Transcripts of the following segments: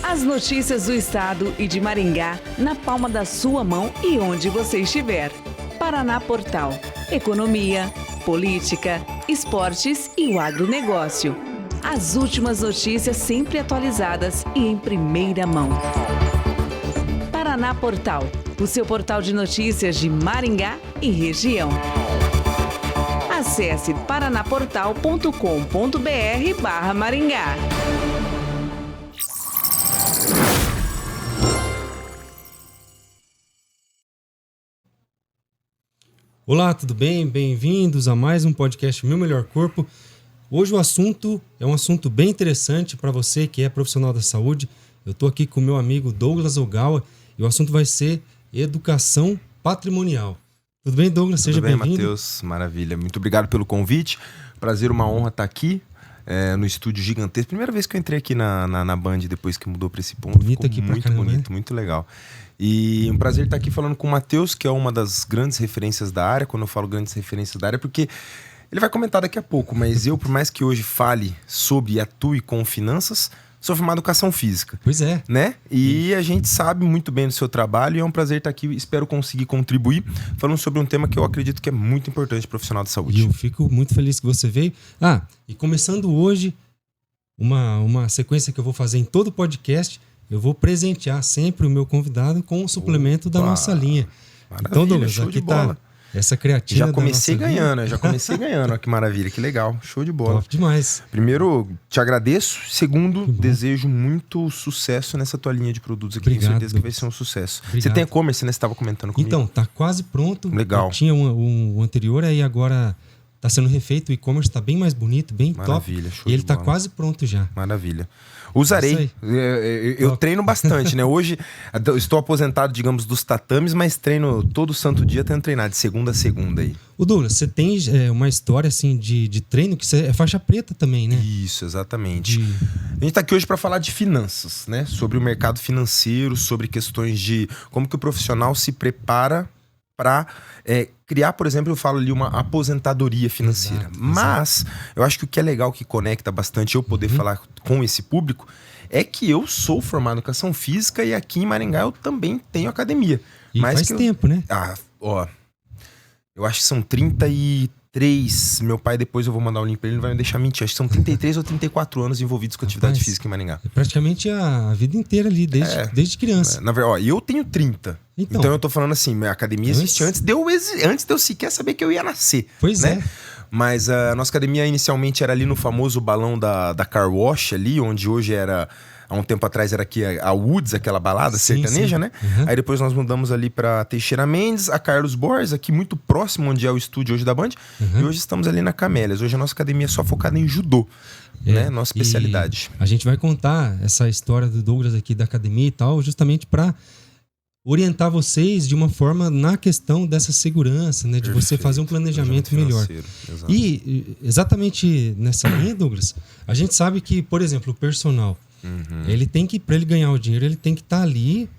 As notícias do estado e de Maringá na palma da sua mão e onde você estiver. Paraná Portal. Economia, política, esportes e o agronegócio. As últimas notícias sempre atualizadas e em primeira mão. Paraná Portal, o seu portal de notícias de Maringá e região. Acesse paranaportal.com.br/Maringá. Olá, tudo bem? Bem-vindos a mais um podcast Meu Melhor Corpo. Hoje o assunto é um assunto bem interessante para você que é profissional da saúde. Eu estou aqui com o meu amigo Douglas Ogawa e o assunto vai ser educação patrimonial. Tudo bem, Douglas? Seja bem-vindo. Tudo bem, Matheus. Maravilha. Muito obrigado pelo convite. Prazer, uma honra estar aqui no estúdio gigantesco. Primeira vez que eu entrei aqui na Band depois que mudou para esse ponto. Bonito aqui pra caramba, bonito, muito legal. E um prazer estar aqui falando com o Matheus, que é uma das grandes referências da área. Quando eu falo grandes referências da área, porque ele vai comentar daqui a pouco, mas eu, por mais que hoje fale sobre e atue com finanças, sou formado em educação física. Pois é. Né? E a gente sabe muito bem do seu trabalho e é um prazer estar aqui. Espero conseguir contribuir falando sobre um tema que eu acredito que é muito importante para o profissional de saúde. E eu fico muito feliz que você veio. E começando hoje, uma sequência que eu vou fazer em todo o podcast, eu vou presentear sempre o meu convidado com um suplemento da nossa linha. Maravilha, Então, Douglas, show aqui de bola. Tá essa creatina. Já comecei da nossa ganhando, linha. Olha que maravilha, que legal, show de bola. Top demais. Primeiro, te agradeço. Segundo, desejo muito sucesso nessa tua linha de produtos aqui. Obrigado, tenho certeza que vai Douglas. ser um sucesso. Obrigado. Você tem e-commerce, né? Você estava comentando comigo. Então, tá quase pronto. Legal. Eu tinha um anterior, aí agora tá sendo refeito. O e-commerce tá bem mais bonito, bem Maravilha, top. show E ele de tá bola. quase pronto já. Maravilha. Isso Usarei. aí. Eu treino bastante, né? Hoje eu estou aposentado, digamos, dos tatames, mas treino todo santo dia, tento treinar de segunda a segunda aí. O Douglas, você tem uma história assim de treino que você é faixa preta também, né? Isso, exatamente. A gente tá aqui hoje para falar de finanças, né? Sobre o mercado financeiro, sobre questões de como que o profissional se prepara para criar, por exemplo, eu falo ali uma aposentadoria financeira. Exato. Mas eu acho que o que é legal, que conecta bastante eu poder falar com esse público, é que eu sou formado em educação física e aqui em Maringá eu também tenho academia. E faz tempo, né? Eu acho que são 33. Meu pai, depois eu vou mandar o link pra ele, ele vai me deixar mentir. Acho que são 33 ou 34 anos envolvidos com atividade física em Maringá. É praticamente a vida inteira ali, desde criança. Na verdade, eu tenho 30. Então eu tô falando assim, minha academia existe antes de eu sequer saber que eu ia nascer. Pois né? é. Mas a nossa academia inicialmente era ali no famoso balão da Car Wash ali, onde hoje era... Há um tempo atrás era aqui a Woods, aquela balada sertaneja, né? Uhum. Aí depois nós mudamos ali pra Teixeira Mendes, a Carlos Borges, aqui muito próximo onde é o estúdio hoje da Band. E hoje estamos ali na Camélias. Hoje a nossa academia é só focada em judô, né? Nossa especialidade. A gente vai contar essa história do Douglas aqui da academia e tal, justamente para orientar vocês de uma forma na questão dessa segurança, né? De você fazer um planejamento melhor. Exato. E exatamente nessa linha, Douglas, a gente sabe que, por exemplo, o personal, ele tem que, para ele ganhar o dinheiro, ele tem que estar ali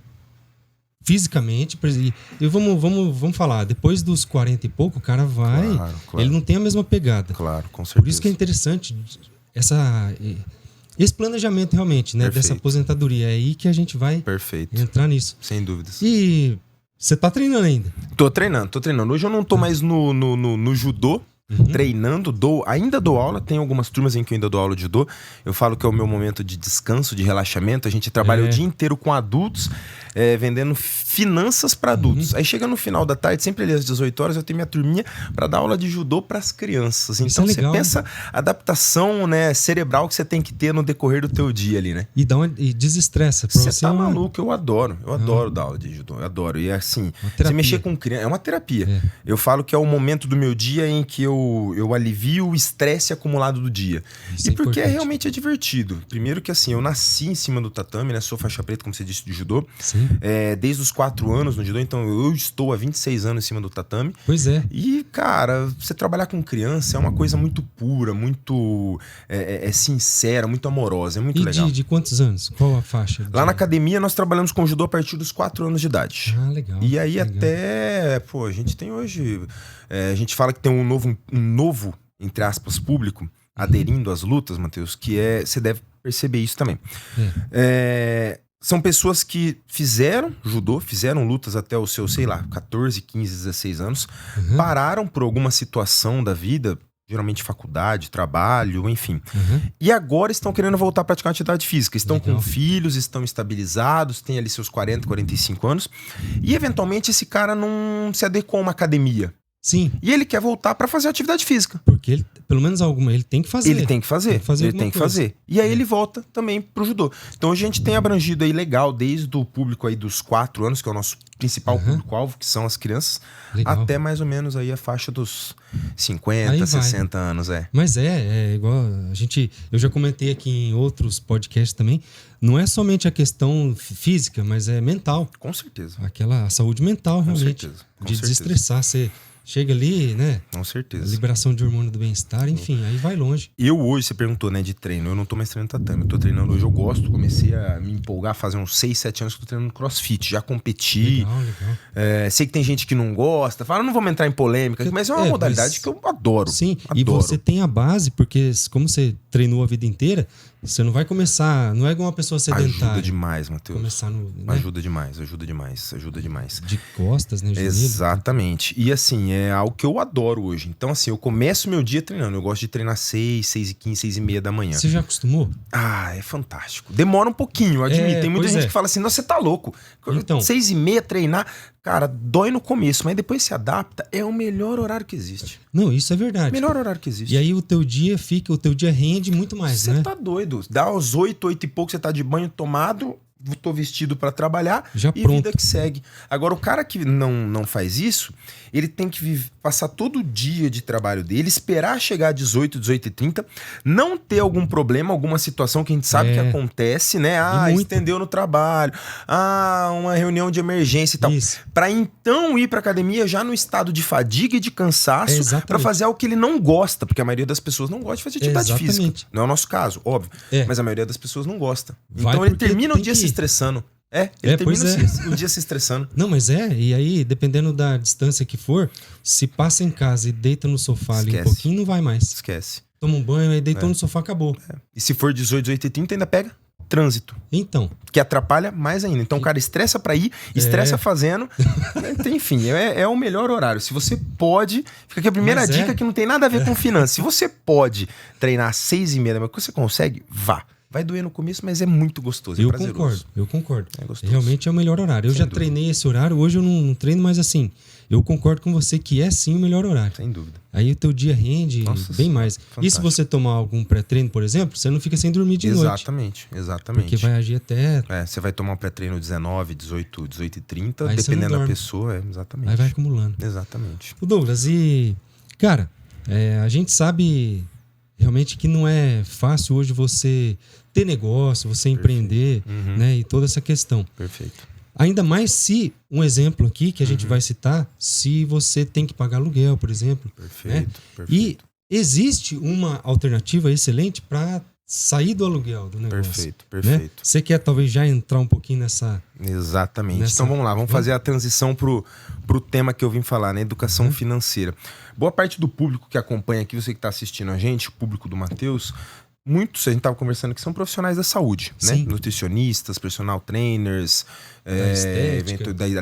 fisicamente. E vamos falar, depois dos 40 e pouco, o cara vai, Claro. ele não tem a mesma pegada. Claro, com certeza. Por isso que é interessante esse planejamento realmente, né? Perfeito. Dessa aposentadoria. É aí que a gente vai entrar nisso. Sem dúvidas. E você tá treinando ainda? Tô treinando. Hoje eu não tô mais no judô, treinando, ainda dou aula, tem algumas turmas em que eu ainda dou aula de judô. Eu falo que é o meu momento de descanso, de relaxamento. A gente trabalha o dia inteiro com adultos, vendendo finanças para adultos. Aí chega no final da tarde, sempre ali às 18 horas, eu tenho minha turminha para dar aula de judô para as crianças. Então você pensa a adaptação, né, cerebral que você tem que ter no decorrer do teu dia ali, né? E desestressa. Você tá maluco, eu adoro dar aula de judô, eu adoro. E assim, você mexer com criança, é uma terapia. Eu falo que é o momento do meu dia em que eu alivio o estresse acumulado do dia. Isso e porque realmente é divertido. Primeiro que assim, eu nasci em cima do tatame, né? Sou faixa preta, como você disse, de judô. Sim. Desde os 4 anos no judô, então eu estou há 26 anos em cima do tatame. Pois é. E, cara, você trabalhar com criança é uma coisa muito pura, muito sincera, muito amorosa, é muito legal. E de quantos anos? Qual a faixa? Lá na academia nós trabalhamos com judô a partir dos 4 anos de idade. Ah, legal. E aí legal. até, a gente tem hoje... a gente fala que tem um novo, entre aspas, público aderindo às lutas, Matheus, que você deve perceber isso também. São pessoas que fizeram judô, fizeram lutas até os seus, 14, 15, 16 anos, pararam por alguma situação da vida, geralmente faculdade, trabalho, enfim. E agora estão querendo voltar a praticar atividade física. Estão com filhos, estão estabilizados, têm ali seus 40, 45 anos. E eventualmente esse cara não se adequou a uma academia. Sim. E ele quer voltar para fazer atividade física. Porque ele, pelo menos alguma, ele tem que fazer. Ele tem que fazer. Ele tem que fazer. E aí ele volta também pro judô. Então a gente tem abrangido aí legal, desde o público aí dos 4 anos, que é o nosso principal público-alvo, que são as crianças, até mais ou menos aí a faixa dos 50, aí 60 anos, Mas é igual eu já comentei aqui em outros podcasts também, não é somente a questão física, mas é mental. Com certeza. A saúde mental, realmente. Com certeza. Desestressar, você chega ali, né? Com certeza. Liberação de hormônio do bem-estar, enfim, aí vai longe. Eu hoje, você perguntou, né, de treino. Eu não tô mais treinando tatame. Eu tô treinando hoje, eu gosto. Comecei a me empolgar, fazer uns 6, 7 anos que eu tô treinando crossfit. Já competi. Legal. Sei que tem gente que não gosta. Fala, não vamos entrar em polêmica, mas é uma modalidade que eu adoro. Sim, adoro. E você tem a base, porque como você treinou a vida inteira, você não vai começar, não é igual uma pessoa sedentária. Ajuda demais, Matheus. Começar no, né? Ajuda demais. De costas, né? Joelho. Exatamente. E assim, é algo que eu adoro hoje. Então assim, eu começo meu dia treinando. Eu gosto de treinar 6, 6h15, 6h30 da manhã. Você já acostumou? Ah, é fantástico. Demora um pouquinho, eu admito. Tem muita gente que fala assim, não, você tá louco. Então, 6h30 treinar... Cara, dói no começo, mas depois se adapta. É o melhor horário que existe. Não, isso é verdade. Melhor horário que existe. E aí o teu dia rende muito mais, né? Você tá doido. Dá aos 8 e pouco, você tá de banho tomado, tô vestido pra trabalhar já e pronto. Vida que segue. Agora, o cara que não faz isso, ele tem que passar todo o dia de trabalho dele, esperar chegar às 18h30, não ter algum problema, alguma situação que a gente sabe que acontece, né? Estendeu no trabalho, uma reunião de emergência e tal. Isso. Pra então ir pra academia já no estado de fadiga e de cansaço, pra fazer algo que ele não gosta, porque a maioria das pessoas não gosta de fazer atividade física. Não é o nosso caso, óbvio. Mas a maioria das pessoas não gosta. Então ele termina o dia se estressando. Ele termina o dia se estressando. Não, mas e aí, dependendo da distância que for, se passa em casa e deita no sofá ali um pouquinho, não vai mais. Esquece. Toma um banho, aí deitou no sofá, acabou. E se for 18h30, ainda pega trânsito. Então. Que atrapalha mais ainda. Então o cara estressa pra ir, estressa fazendo. Enfim, é o melhor horário. Se você pode... Fica aqui a primeira dica que não tem nada a ver com finanças. Se você pode treinar às 6h30, mas você consegue, vá. Vai doer no começo, mas é muito gostoso, é prazeroso. Eu concordo. É gostoso. Realmente é o melhor horário. Eu já treinei esse horário, hoje eu não treino, mas assim, eu concordo com você que é sim o melhor horário. Sem dúvida. Aí o teu dia rende bem mais. Fantástico. E se você tomar algum pré-treino, por exemplo, você não fica sem dormir de noite. Exatamente. Porque vai agir até... você vai tomar um pré-treino 19, 18, 18h30, dependendo da pessoa. Exatamente. Aí vai acumulando. Exatamente. O Douglas, cara, a gente sabe realmente que não é fácil hoje você ter negócio, você empreender, né? E toda essa questão. Perfeito. Ainda mais se, um exemplo aqui que a gente vai citar, se você tem que pagar aluguel, por exemplo. Perfeito. E existe uma alternativa excelente para sair do aluguel do negócio. Perfeito. Né? Você quer talvez já entrar um pouquinho nessa... Exatamente. Então vamos lá, vamos fazer a transição pro tema que eu vim falar, né? Educação financeira. Boa parte do público que acompanha aqui, você que está assistindo a gente, o público do Matheus... Muitos, a gente estava conversando que são profissionais da saúde, né? Nutricionistas, personal trainers,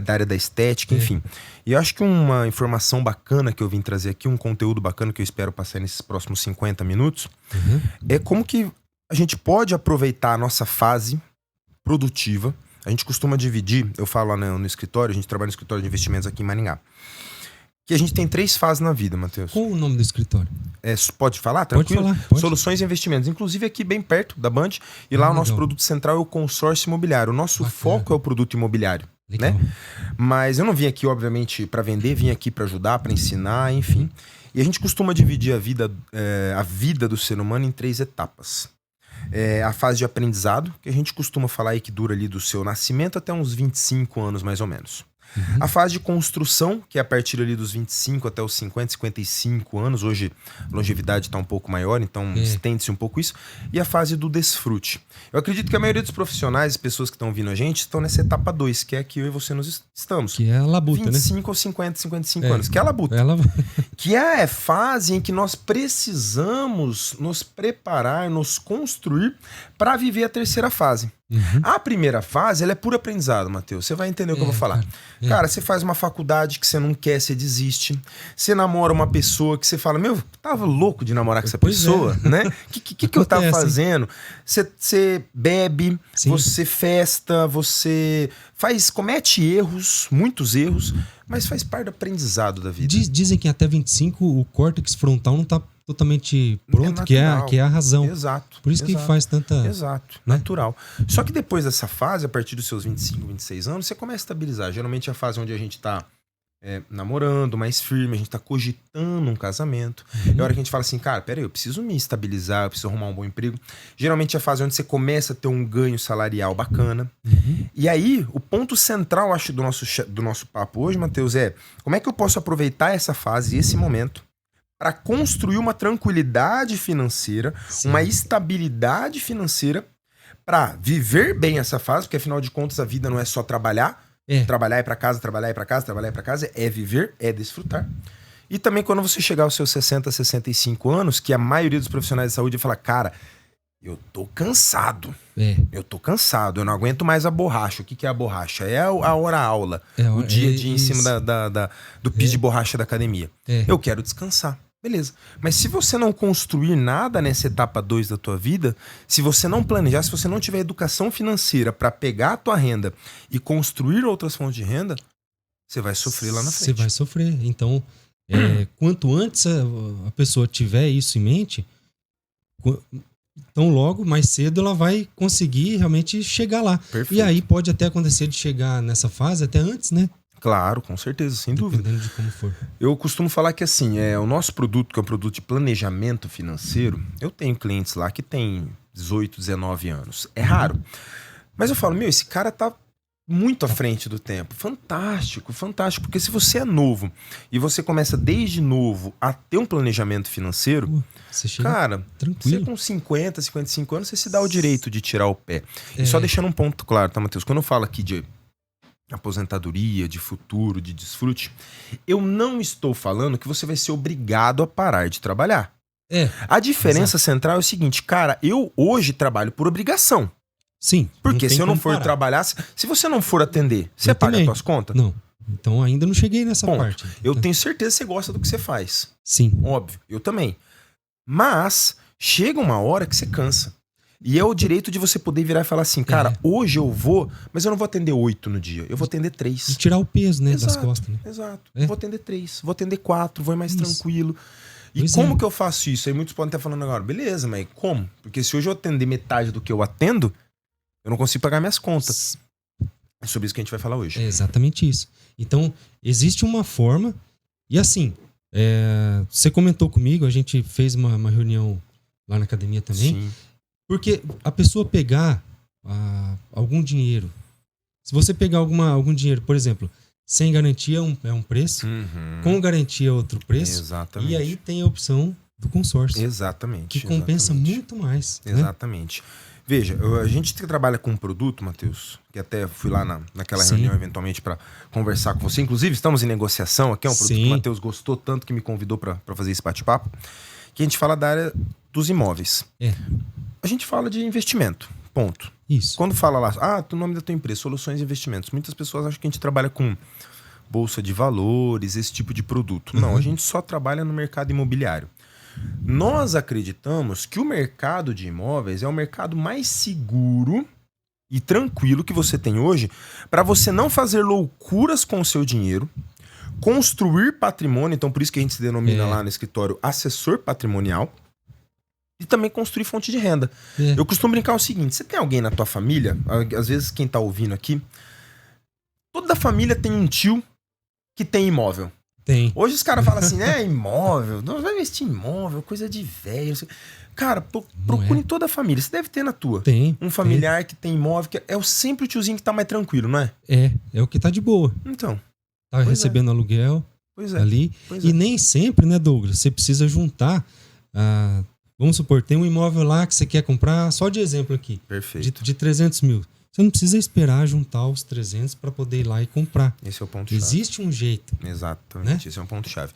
da área da estética, enfim. E eu acho que uma informação bacana que eu vim trazer aqui, um conteúdo bacana que eu espero passar nesses próximos 50 minutos, é como que a gente pode aproveitar a nossa fase produtiva. A gente costuma dividir, eu falo lá no escritório, a gente trabalha no escritório de investimentos aqui em Maringá. Que a gente tem 3 fases na vida, Matheus. Qual o nome do escritório? Pode falar? Tranquilo? Pode falar. Soluções e Investimentos. Inclusive aqui bem perto da Band. E lá o nosso produto central é o consórcio imobiliário. O nosso foco é o produto imobiliário. Né? Mas eu não vim aqui, obviamente, para vender. Vim aqui para ajudar, para ensinar, enfim. E a gente costuma dividir a vida do ser humano em 3 etapas. A fase de aprendizado, que a gente costuma falar aí que dura ali do seu nascimento até uns 25 anos, mais ou menos. A fase de construção, que é a partir ali dos 25 até os 50, 55 anos. Hoje a longevidade está um pouco maior, então estende-se um pouco isso. E a fase do desfrute. Eu acredito que a maioria dos profissionais, pessoas que estão ouvindo a gente, estão nessa etapa 2, que é que eu e você nos estamos. Que é a labuta, 25 aos 50, 55 anos, que é a labuta. Que é a fase em que nós precisamos nos preparar, nos construir para viver a terceira fase. A primeira fase, ela é puro aprendizado, Matheus. Você vai entender o que eu vou falar. Cara, você faz uma faculdade que você não quer, você desiste. Você namora uma pessoa que você fala, meu, tava louco de namorar com essa pessoa, né? O que eu tava fazendo? Você bebe, você festa, você comete erros, muitos erros, mas faz parte do aprendizado da vida. Dizem que até 25 o córtex frontal não tá totalmente pronto, que é a razão. Exato. Por isso que faz tanta... Exato, né? Natural. Só que depois dessa fase, a partir dos seus 25, 26 anos, você começa a estabilizar. Geralmente é a fase onde a gente tá namorando, mais firme, a gente tá cogitando um casamento. É a hora que a gente fala assim, cara, peraí, eu preciso me estabilizar, eu preciso arrumar um bom emprego. Geralmente é a fase onde você começa a ter um ganho salarial bacana. E aí, o ponto central, acho, do nosso papo hoje, Matheus, é como é que eu posso aproveitar essa fase, esse momento, para construir uma tranquilidade financeira, uma estabilidade financeira, para viver bem essa fase, porque afinal de contas a vida não é só trabalhar, trabalhar e para casa, trabalhar e para casa, trabalhar e para casa, é viver, é desfrutar. E também quando você chegar aos seus 60, 65 anos, que a maioria dos profissionais de saúde fala, cara, eu tô cansado. Eu tô cansado, eu não aguento mais a borracha. O que é a borracha? É a hora-aula, o dia a dia em cima do piso de borracha da academia. Eu quero descansar. Beleza. Mas se você não construir nada nessa etapa 2 da tua vida, se você não planejar, se você não tiver educação financeira para pegar a tua renda e construir outras fontes de renda, você vai sofrer lá na frente. Você vai sofrer. Então, quanto antes a pessoa tiver isso em mente, tão logo, mais cedo, ela vai conseguir realmente chegar lá. Perfeito. E aí pode até acontecer de chegar nessa fase até antes, né? Claro, com certeza, sem dúvida. Dependendo de como for. Eu costumo falar que assim, o nosso produto, que é um produto de planejamento financeiro, eu tenho clientes lá que têm 18, 19 anos. É raro. Mas eu falo, esse cara tá muito à frente do tempo. Fantástico, fantástico. Porque se você é novo e você começa desde novo a ter um planejamento financeiro, você chega cara, tranquilo. Você com 50, 55 anos, você se dá o direito de tirar o pé. E só deixando um ponto claro, tá, Matheus? Quando eu falo aqui de aposentadoria, de futuro, de desfrute, eu não estou falando que você vai ser obrigado a parar de trabalhar. A diferença central é o seguinte, cara, eu hoje trabalho por obrigação. Sim. Porque se eu não for trabalhar, se você não for atender, você paga as suas contas? Não. Então ainda não cheguei nessa parte. Eu tenho certeza que você gosta do que você faz. Sim. Óbvio, eu também. Mas chega uma hora que você cansa. E é o direito de você poder virar e falar assim, cara, hoje eu vou, mas eu não vou atender 8 no dia, eu vou atender 3. E tirar o peso, né, das costas. Né? Exato. Vou atender 3, vou atender 4, vou ir mais tranquilo. E como que eu faço isso? Aí muitos podem estar falando agora, beleza, mas como? Porque se hoje eu atender metade do que eu atendo, eu não consigo pagar minhas contas. É sobre isso que a gente vai falar hoje. É exatamente isso. Então, existe uma forma, e assim, você comentou comigo, a gente fez uma reunião lá na academia também. Sim. Porque a pessoa pegar algum dinheiro, se você pegar algum dinheiro, por exemplo, sem garantia é um preço, com garantia é outro preço, exatamente. E aí tem a opção do consórcio. Exatamente. Que compensa muito mais. Exatamente. Né? Veja, a gente trabalha com um produto, Matheus, que até fui lá naquela reunião eventualmente para conversar com você. Inclusive, estamos em negociação aqui, é um produto que o Matheus gostou tanto que me convidou para fazer esse bate-papo, que a gente fala da área dos imóveis. A gente fala de investimento, ponto. Isso. Quando fala lá, o nome da tua empresa, Soluções e Investimentos, muitas pessoas acham que a gente trabalha com bolsa de valores, esse tipo de produto. Não, a gente só trabalha no mercado imobiliário. Nós acreditamos que o mercado de imóveis é o mercado mais seguro e tranquilo que você tem hoje para você não fazer loucuras com o seu dinheiro, construir patrimônio, então por isso que a gente se denomina lá no escritório assessor patrimonial, e também construir fonte de renda. Eu costumo brincar o seguinte, você tem alguém na tua família, às vezes quem tá ouvindo aqui, toda a família tem um tio que tem imóvel. Tem. Hoje os caras falam assim, imóvel, não vai investir em imóvel, coisa de velho. Cara, procure em toda a família. Você deve ter na tua. Tem. Um familiar que tem imóvel, que é sempre o tiozinho que tá mais tranquilo, não é? É o que tá de boa. Então. Tá recebendo aluguel ali. E nem sempre, né, Douglas? Você precisa juntar. Vamos supor, tem um imóvel lá que você quer comprar, só de exemplo aqui. Perfeito. De 300 mil. Você não precisa esperar juntar os 300 para poder ir lá e comprar. Esse é o ponto-chave. Existe um jeito. Exatamente, né? Esse é um ponto-chave.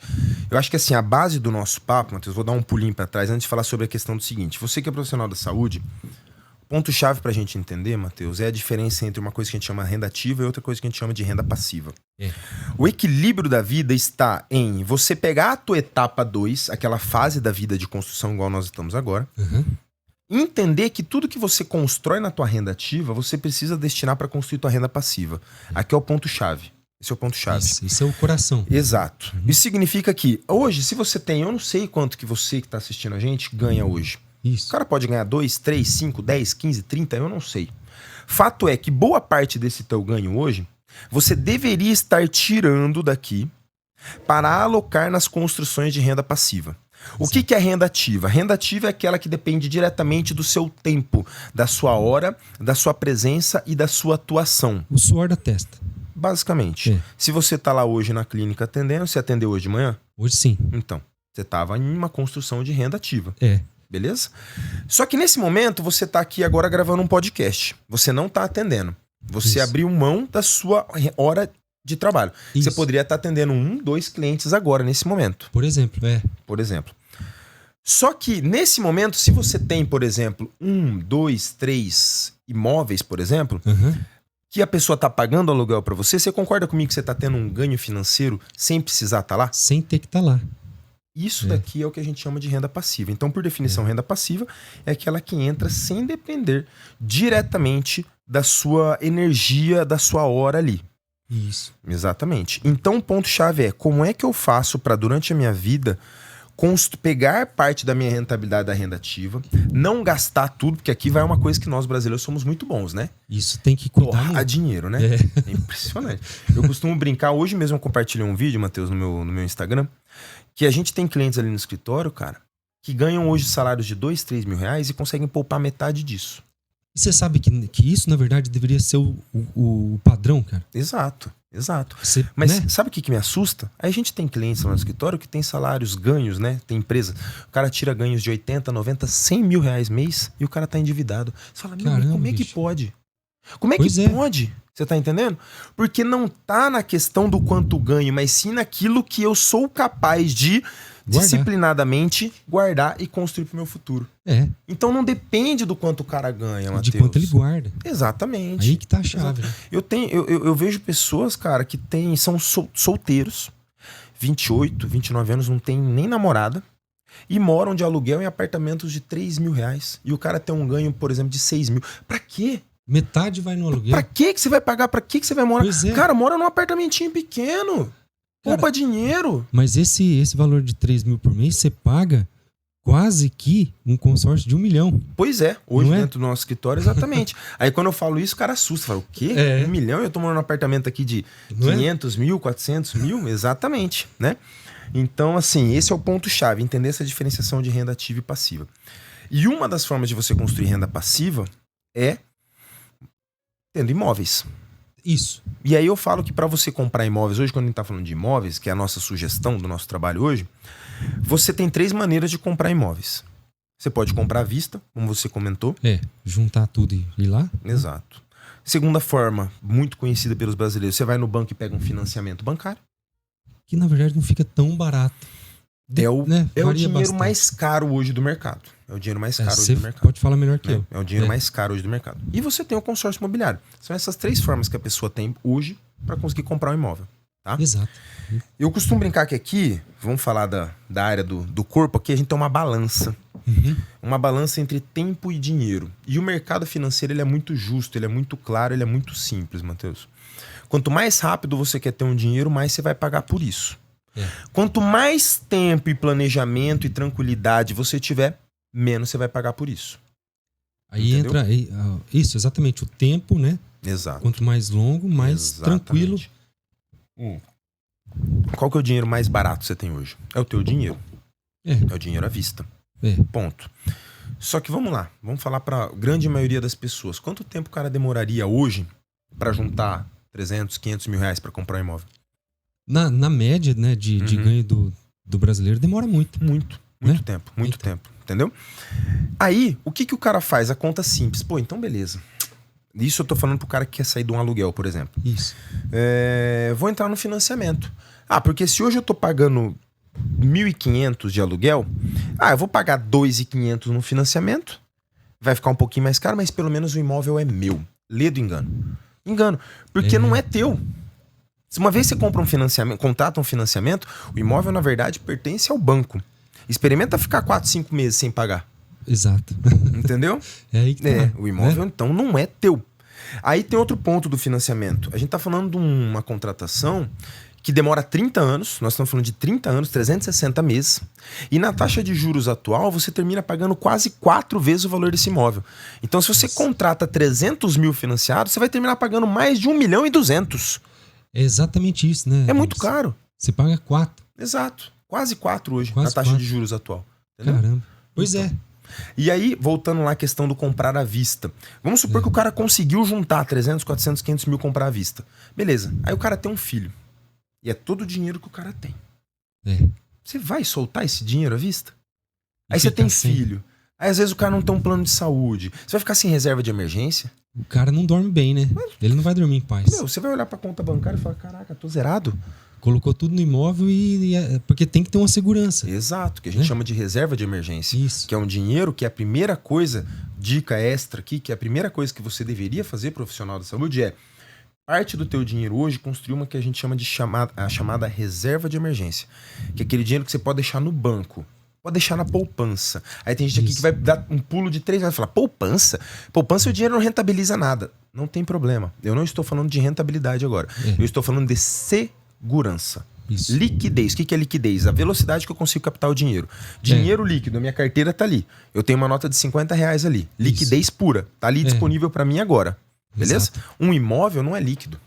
Eu acho que assim, a base do nosso papo, Matheus, vou dar um pulinho para trás antes de falar sobre a questão do seguinte. Você que é profissional da saúde, ponto-chave pra gente entender, Matheus, é a diferença entre uma coisa que a gente chama renda ativa e outra coisa que a gente chama de renda passiva. O equilíbrio da vida está em você pegar a tua etapa 2, aquela fase da vida de construção igual nós estamos agora, entender que tudo que você constrói na tua renda ativa, você precisa destinar para construir tua renda passiva. Aqui é o ponto-chave. Esse é o ponto-chave. Isso é o coração. Exato. Isso significa que hoje, se você tem, eu não sei quanto que você que está assistindo a gente ganha hoje. Isso. O cara pode ganhar 2, 3, 5, 10, 15, 30, eu não sei. Fato é que boa parte desse teu ganho hoje, você deveria estar tirando daqui para alocar nas construções de renda passiva. O que é renda ativa? Renda ativa é aquela que depende diretamente do seu tempo, da sua hora, da sua presença e da sua atuação. O suor da testa. Basicamente. Se você está lá hoje na clínica atendendo, você atendeu hoje de manhã? Hoje sim. Então, você estava em uma construção de renda ativa. Beleza? Só que nesse momento você está aqui agora gravando um podcast. Você não está atendendo. Você abriu mão da sua hora de trabalho. Você poderia estar atendendo 1, 2 clientes agora, nesse momento. Por exemplo, Por exemplo. Só que nesse momento, se você tem, por exemplo, 1, 2, 3 imóveis, por exemplo, que a pessoa está pagando aluguel para você, você concorda comigo que você está tendo um ganho financeiro sem precisar estar lá? Sem ter que estar lá. Isso daqui é o que a gente chama de renda passiva. Então, por definição, renda passiva é aquela que entra sem depender diretamente da sua energia, da sua hora ali. Isso. Exatamente. Então, o ponto-chave é como é que eu faço para, durante a minha vida, pegar parte da minha rentabilidade da renda ativa, não gastar tudo, porque aqui vai uma coisa que nós brasileiros somos muito bons, né? Isso tem que cuidar. Torrar dinheiro, né? É impressionante. Eu costumo brincar, hoje mesmo eu compartilhei um vídeo, Matheus, no meu Instagram, que a gente tem clientes ali no escritório, cara, que ganham hoje salários de 2, 3 mil reais e conseguem poupar metade disso. E você sabe que isso, na verdade, deveria ser o padrão, cara? Exato. Você, Mas né? sabe o que me assusta? Aí a gente tem clientes lá no escritório que tem salários, ganhos, né? Tem empresa. O cara tira ganhos de 80, 90, 100 mil reais mês e o cara tá endividado. Você fala, meu, como é que pode? Como é que pode? Você tá entendendo? Porque não tá na questão do quanto ganho, mas sim naquilo que eu sou capaz de disciplinadamente guardar e construir pro meu futuro. Então não depende do quanto o cara ganha, Matheus. De quanto ele guarda. Exatamente. Aí que tá a chave. Né? Eu vejo pessoas, cara, que são solteiros, 28, 29 anos, não tem nem namorada, e moram de aluguel em apartamentos de 3 mil reais. E o cara tem um ganho, por exemplo, de 6 mil. Pra quê? Metade vai no aluguel. Pra que você vai pagar? Pra que você vai morar? Pois é. Cara, mora num apartamentinho pequeno. Poupa dinheiro. Mas esse valor de 3 mil por mês, você paga quase que um consórcio de 1 milhão. Pois é, hoje dentro do nosso escritório, exatamente. Aí quando eu falo isso, o cara assusta. Fala, o quê? 1 milhão? Eu tô morando num apartamento aqui de 500 mil, 400 mil? Exatamente, né? Então, assim, esse é o ponto-chave, entender essa diferenciação de renda ativa e passiva. E uma das formas de você construir renda passiva é tendo imóveis. Isso. E aí eu falo que para você comprar imóveis, hoje quando a gente tá falando de imóveis, que é a nossa sugestão do nosso trabalho hoje, você tem 3 maneiras de comprar imóveis. Você pode comprar à vista, como você comentou. Juntar tudo e ir lá. Exato. Segunda forma, muito conhecida pelos brasileiros, você vai no banco e pega um financiamento bancário. Que na verdade não fica tão barato. É o dinheiro bastante. mais caro hoje do mercado. É o dinheiro mais caro hoje do mercado. Pode falar melhor que eu. É o dinheiro mais caro hoje do mercado. E você tem o consórcio imobiliário. São essas 3 formas que a pessoa tem hoje para conseguir comprar um imóvel. Tá? Exato. Eu costumo brincar que aqui, vamos falar da área do corpo, aqui a gente tem uma balança. Uma balança entre tempo e dinheiro. E o mercado financeiro ele é muito justo, ele é muito claro, ele é muito simples, Matheus. Quanto mais rápido você quer ter um dinheiro, mais você vai pagar por isso. Quanto mais tempo e planejamento e tranquilidade você tiver, menos você vai pagar por isso. Aí entra isso, exatamente, o tempo, né? Exato. Quanto mais longo, mais tranquilo. Qual que é o dinheiro mais barato que você tem hoje? É o teu dinheiro. É o dinheiro à vista. Ponto. Só que vamos lá, vamos falar para a grande maioria das pessoas. Quanto tempo o cara demoraria hoje para juntar 300, 500 mil reais para comprar um imóvel? Na média, né, de ganho do brasileiro, demora muito. Muito tempo, entendeu? Aí, o que o cara faz? A conta simples. Pô, então beleza. Isso eu tô falando pro cara que quer sair de um aluguel, por exemplo. Isso. Vou entrar no financiamento. Porque se hoje eu tô pagando 1.500 de aluguel, eu vou pagar 2.500 no financiamento, vai ficar um pouquinho mais caro, mas pelo menos o imóvel é meu. Lê do engano. Porque não é teu. Se uma vez você compra um financiamento, contrata um financiamento, o imóvel, na verdade, pertence ao banco. Experimenta ficar 4, 5 meses sem pagar. Exato. Entendeu? Aí que tá. O imóvel, então, não é teu. Aí tem outro ponto do financiamento. A gente tá falando de uma contratação que demora 30 anos, nós estamos falando de 30 anos, 360 meses, e na taxa de juros atual você termina pagando quase 4 vezes o valor desse imóvel. Então se você contrata 300 mil financiados, você vai terminar pagando mais de 1.200.000. É exatamente isso, né? É muito caro. Você paga 4. Exato. Quase 4 hoje, quase na taxa 4. de juros atual. Entendeu? Caramba. Pois então. E aí, voltando lá à questão do comprar à vista. Vamos supor que o cara conseguiu juntar 300, 400, 500 mil comprar à vista. Beleza. Aí o cara tem um filho. E é todo o dinheiro que o cara tem. Você vai soltar esse dinheiro à vista? Aí você tem filho. Aí às vezes o cara não tem um plano de saúde. Você vai ficar sem reserva de emergência? O cara não dorme bem, né? Ele não vai dormir em paz. Você vai olhar pra conta bancária e falar, caraca, tô zerado. Colocou tudo no imóvel porque tem que ter uma segurança. Exato, que a gente chama de reserva de emergência. Isso. Que é um dinheiro que é a primeira coisa, dica extra aqui, que é a primeira coisa que você deveria fazer, profissional da saúde, é parte do teu dinheiro hoje construir uma que a gente chama de a chamada reserva de emergência. Que é aquele dinheiro que você pode deixar no banco. Pode deixar na poupança. Aí tem gente aqui que vai dar um pulo de 3 anos e falar, poupança? Poupança, o dinheiro não rentabiliza nada. Não tem problema. Eu não estou falando de rentabilidade agora. Eu estou falando de segurança. Isso. Liquidez. O que é liquidez? A velocidade que eu consigo captar o dinheiro. Dinheiro líquido, a minha carteira tá ali. Eu tenho uma nota de 50 reais ali. Liquidez pura. Tá ali disponível para mim agora. Beleza? Exato. Um imóvel não é líquido.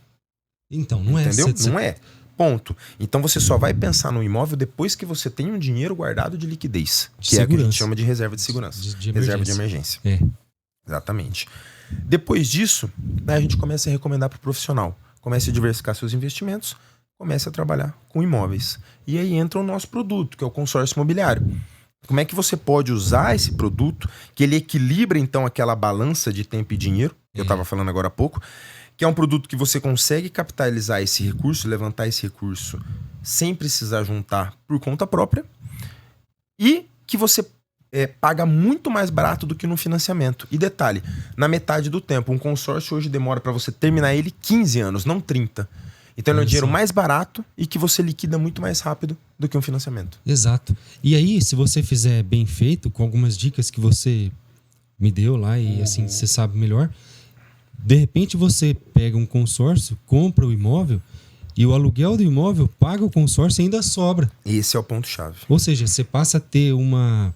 Então, não é. Entendeu? Não é. Ponto. Então você só vai pensar no imóvel depois que você tem um dinheiro guardado de liquidez. Que é o que a gente chama de reserva de segurança. Reserva de emergência. Exatamente. Depois disso, a gente começa a recomendar para o profissional. Comece a diversificar seus investimentos, comece a trabalhar com imóveis. E aí entra o nosso produto, que é o consórcio imobiliário. Como é que você pode usar esse produto, que ele equilibra então aquela balança de tempo e dinheiro, que eu estava falando agora há pouco, que é um produto que você consegue capitalizar esse recurso, levantar esse recurso sem precisar juntar por conta própria e que você paga muito mais barato do que no financiamento. E detalhe, na metade do tempo, um consórcio hoje demora para você terminar ele 15 anos, não 30. Então ele é um dinheiro mais barato e que você liquida muito mais rápido do que um financiamento. Exato. E aí, se você fizer bem feito, com algumas dicas que você me deu lá e assim você sabe melhor, de repente você pega um consórcio, compra o imóvel e o aluguel do imóvel paga o consórcio e ainda sobra. Esse é o ponto-chave. Ou seja, você passa a ter uma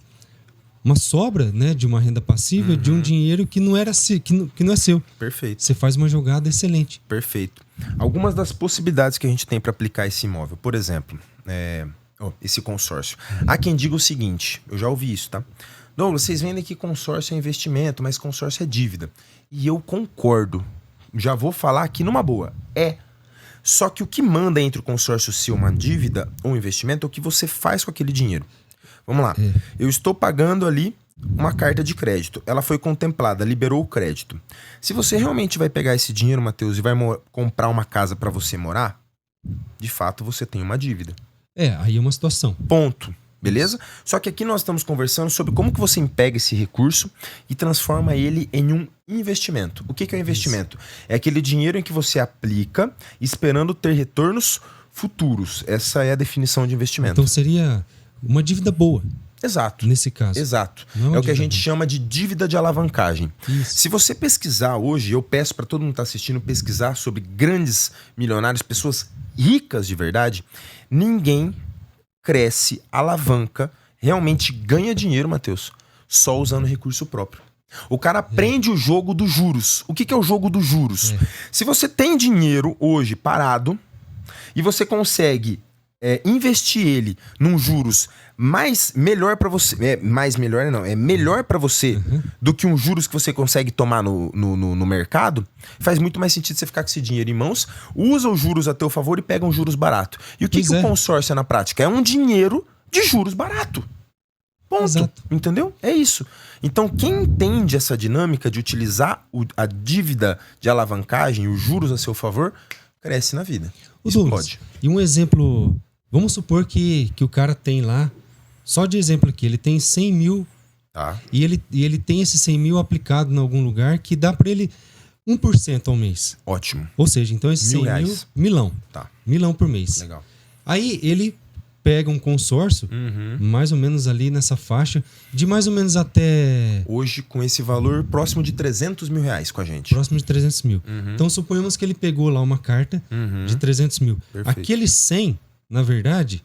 sobra, né, de uma renda passiva de um dinheiro que não era que não é seu. Perfeito. Você faz uma jogada excelente. Perfeito. Algumas das possibilidades que a gente tem para aplicar esse imóvel, por exemplo, esse consórcio. Há quem diga o seguinte, eu já ouvi isso, tá? Douglas, vocês vendem que consórcio é investimento, mas consórcio é dívida. E eu concordo. Já vou falar aqui numa boa. Só que o que manda entre o consórcio ser uma dívida ou um investimento é o que você faz com aquele dinheiro. Vamos lá. Eu estou pagando ali uma carta de crédito. Ela foi contemplada, liberou o crédito. Se você realmente vai pegar esse dinheiro, Matheus, e vai comprar uma casa para você morar, de fato você tem uma dívida. Aí é uma situação. Ponto. Beleza? Só que aqui nós estamos conversando sobre como que você pega esse recurso e transforma ele em um investimento. O que é um investimento? É aquele dinheiro em que você aplica esperando ter retornos futuros. Essa é a definição de investimento. Então seria uma dívida boa. Exato. Nesse caso. Exato. É o que a gente chama de dívida de alavancagem. Isso. Se você pesquisar hoje, eu peço para todo mundo que está assistindo pesquisar sobre grandes milionários, pessoas ricas de verdade, ninguém cresce, alavanca, realmente ganha dinheiro, Matheus, só usando recurso próprio. O cara aprende o jogo dos juros. O que é o jogo dos juros? Se você tem dinheiro hoje parado e você consegue investir ele num juros melhor para você, melhor para você do que um juros que você consegue tomar no mercado, faz muito mais sentido você ficar com esse dinheiro em mãos, usa os juros a teu favor e pega um juros barato. E o que o consórcio é na prática? É um dinheiro de juros barato. Ponto. Exato. Entendeu? É isso. Então, quem entende essa dinâmica de utilizar a dívida de alavancagem, os juros a seu favor, cresce na vida. Explode. E um exemplo, vamos supor que o cara tem lá, só de exemplo aqui, ele tem 100 mil e ele tem esse 100 mil aplicado em algum lugar que dá para ele 1% ao mês. Ótimo. Ou seja, então esse 100 mil, milão. Milão por mês. Legal. Aí ele pega um consórcio, mais ou menos ali nessa faixa, de mais ou menos até... Hoje, com esse valor, próximo de 300 mil reais com a gente. Próximo de 300 mil. Então, suponhamos que ele pegou lá uma carta de 300 mil. Perfeito. Aquele 100, na verdade,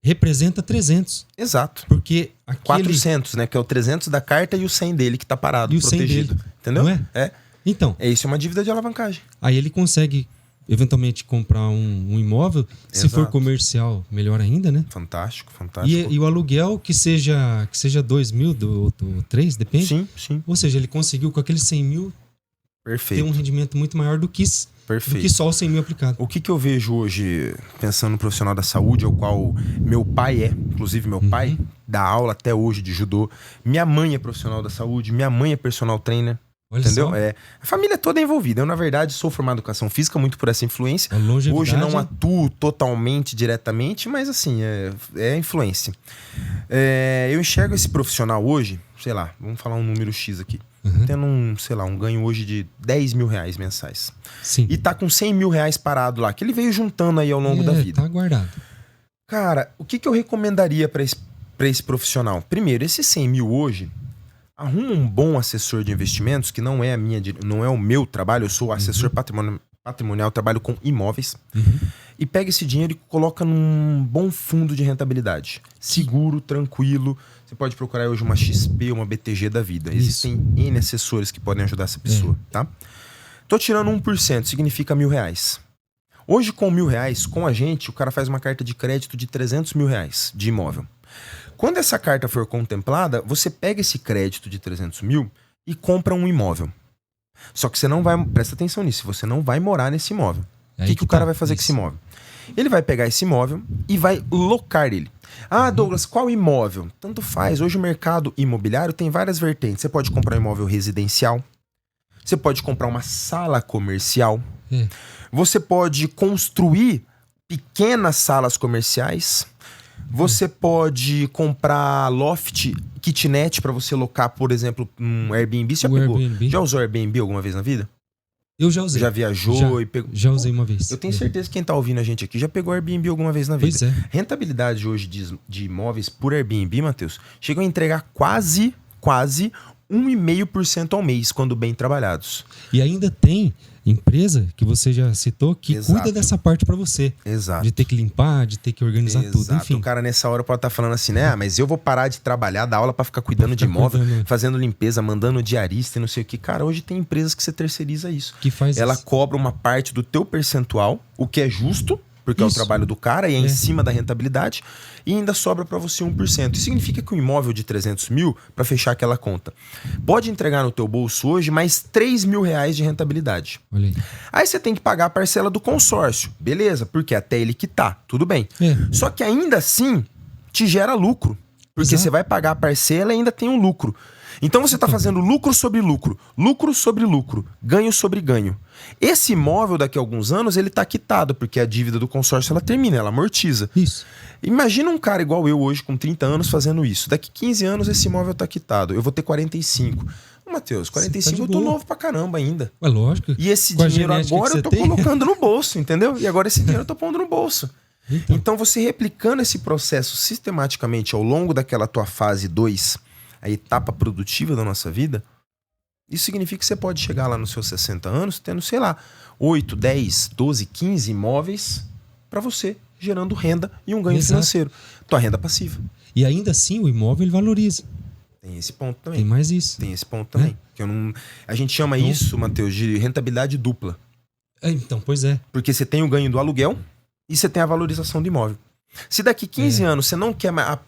representa 300. Exato. Porque 400, né? Que é o 300 da carta e o 100 dele que tá parado, e protegido. Entendeu? Não é? Então. Isso é uma dívida de alavancagem. Aí ele consegue... eventualmente comprar um imóvel, exato. Se for comercial, melhor ainda, né? Fantástico. E o aluguel que seja 2 mil ou 3, depende? Sim. Ou seja, ele conseguiu com aqueles 100 mil ter um rendimento muito maior do que só os 100 mil aplicado. O que eu vejo hoje, pensando no profissional da saúde, ao qual meu pai inclusive meu pai dá aula até hoje de judô, minha mãe é profissional da saúde, minha mãe é personal trainer. Olha, entendeu? A família toda é envolvida. Eu, na verdade, sou formado em educação física, muito por essa influência. Hoje não atuo totalmente, diretamente, mas assim, é influência. Eu enxergo esse profissional hoje, sei lá, vamos falar um número X aqui, tendo um ganho hoje de 10 mil reais mensais. Sim. E tá com 100 mil reais parado lá, que ele veio juntando aí ao longo da vida. Tá guardado. Cara, o que eu recomendaria para esse profissional? Primeiro, esse 100 mil hoje... Arruma um bom assessor de investimentos, que não é o meu trabalho, eu sou assessor patrimonial, trabalho com imóveis, e pega esse dinheiro e coloca num bom fundo de rentabilidade. Seguro, tranquilo. Você pode procurar hoje uma XP, uma BTG da vida. Existem N assessores que podem ajudar essa pessoa, tá? Tô tirando 1%, significa R$1.000. Hoje, com R$1.000, com a gente, o cara faz uma carta de crédito de 300 mil reais de imóvel. Quando essa carta for contemplada, você pega esse crédito de 300 mil e compra um imóvel. Só que você não vai... Presta atenção nisso. Você não vai morar nesse imóvel. O que o cara vai fazer com esse imóvel? Ele vai pegar esse imóvel e vai locar ele. Ah, Douglas, qual imóvel? Tanto faz. Hoje o mercado imobiliário tem várias vertentes. Você pode comprar um imóvel residencial. Você pode comprar uma sala comercial. Você pode construir pequenas salas comerciais. Você pode comprar loft, kitnet para você locar, por exemplo, um Airbnb. Você já usou Airbnb alguma vez na vida? Eu já usei. Já viajou e pegou? Já usei uma vez. Eu tenho certeza que quem tá ouvindo a gente aqui já pegou Airbnb alguma vez na vida. Pois é. Rentabilidade hoje de imóveis por Airbnb, Matheus, chegam a entregar quase 1,5% ao mês, quando bem trabalhados. E ainda tem empresa, que você já citou, que cuida dessa parte para você. Exato. De ter que limpar, de ter que organizar tudo, enfim. O cara nessa hora pode estar falando assim, né? Mas eu vou parar de trabalhar, dar aula para ficar cuidando de imóvel, fazendo limpeza, mandando diarista e não sei o que. Cara, hoje tem empresas que você terceiriza isso. Que faz Ela isso. cobra uma parte do teu percentual, o que é justo, porque é o trabalho do cara e é em cima da rentabilidade, e ainda sobra para você 1%. Isso significa que um imóvel de 300 mil, para fechar aquela conta, pode entregar no teu bolso hoje mais 3 mil reais de rentabilidade. Olha Aí você tem que pagar a parcela do consórcio. Beleza, porque até ele quitar, tudo bem. Só que ainda assim, te gera lucro. Porque você vai pagar a parcela e ainda tem um lucro. Então você está fazendo lucro sobre lucro, ganho sobre ganho. Esse imóvel daqui a alguns anos ele está quitado, porque a dívida do consórcio ela termina, ela amortiza. Isso. Imagina um cara igual eu hoje com 30 anos fazendo isso. Daqui 15 anos esse imóvel está quitado, eu vou ter 45. Matheus, 45 eu tô novo pra caramba ainda. É lógico. E esse dinheiro agora eu tô colocando no bolso, entendeu? E agora esse dinheiro eu tô pondo no bolso. Então você replicando esse processo sistematicamente ao longo daquela tua fase 2, a etapa produtiva da nossa vida, isso significa que você pode chegar lá nos seus 60 anos tendo, sei lá, 8, 10, 12, 15 imóveis para você, gerando renda e um ganho financeiro. Tua renda passiva. E ainda assim o imóvel ele valoriza. Tem esse ponto também. Tem mais isso. Tem esse ponto também. Que a gente chama isso, Matheus, de rentabilidade dupla. Então, pois é. Porque você tem o ganho do aluguel, e você tem a valorização do imóvel. Se daqui 15 anos você não quer mais...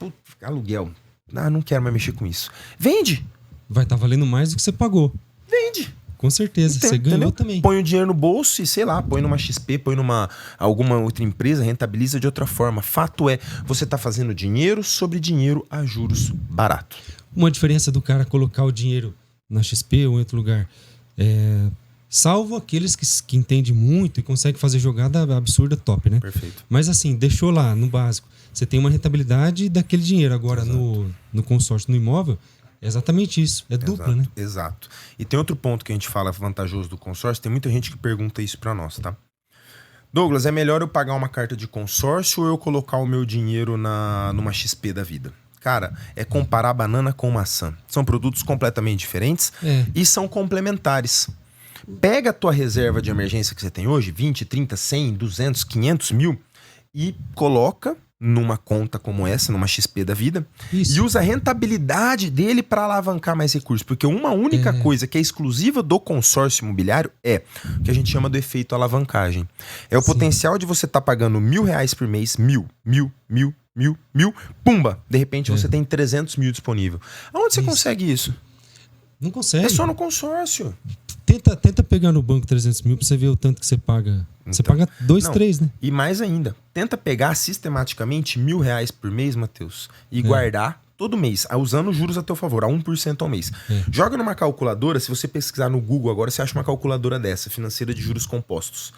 aluguel. Não quero mais mexer com isso. Vende. Vai estar valendo mais do que você pagou. Vende. Com certeza. Você ganhou também. Põe o dinheiro no bolso e, sei lá, põe numa XP, põe numa alguma outra empresa, rentabiliza de outra forma. Fato é, você está fazendo dinheiro sobre dinheiro a juros barato. Uma diferença do cara colocar o dinheiro na XP ou em outro lugar, salvo aqueles que entendem muito e conseguem fazer jogada absurda top, né? Perfeito. Mas assim, deixou lá no básico. Você tem uma rentabilidade daquele dinheiro. Agora, no consórcio, no imóvel, é exatamente isso. É dupla, né? Exato. E tem outro ponto que a gente fala vantajoso do consórcio. Tem muita gente que pergunta isso pra nós, tá? Douglas, é melhor eu pagar uma carta de consórcio ou eu colocar o meu dinheiro numa XP da vida? Cara, é comparar banana com maçã. São produtos completamente diferentes e são complementares. Pega a tua reserva de emergência que você tem hoje, 20, 30, 100, 200, 500 mil, e coloca numa conta como essa, numa XP da vida, e usa a rentabilidade dele para alavancar mais recursos. Porque uma única coisa que é exclusiva do consórcio imobiliário é o que a gente chama do efeito alavancagem. É o potencial de você estar pagando R$1.000 por mês, mil, pumba! De repente você tem 300 mil disponível. Aonde você consegue isso? Não consegue. É só no consórcio. Tenta pegar no banco 300 mil pra você ver o tanto que você paga. Você paga 2, 3, né? E mais ainda, tenta pegar sistematicamente R$1.000 por mês, Matheus, e guardar todo mês, usando juros a teu favor, a 1% ao mês. Joga numa calculadora, se você pesquisar no Google agora, você acha uma calculadora dessa, financeira de juros compostos.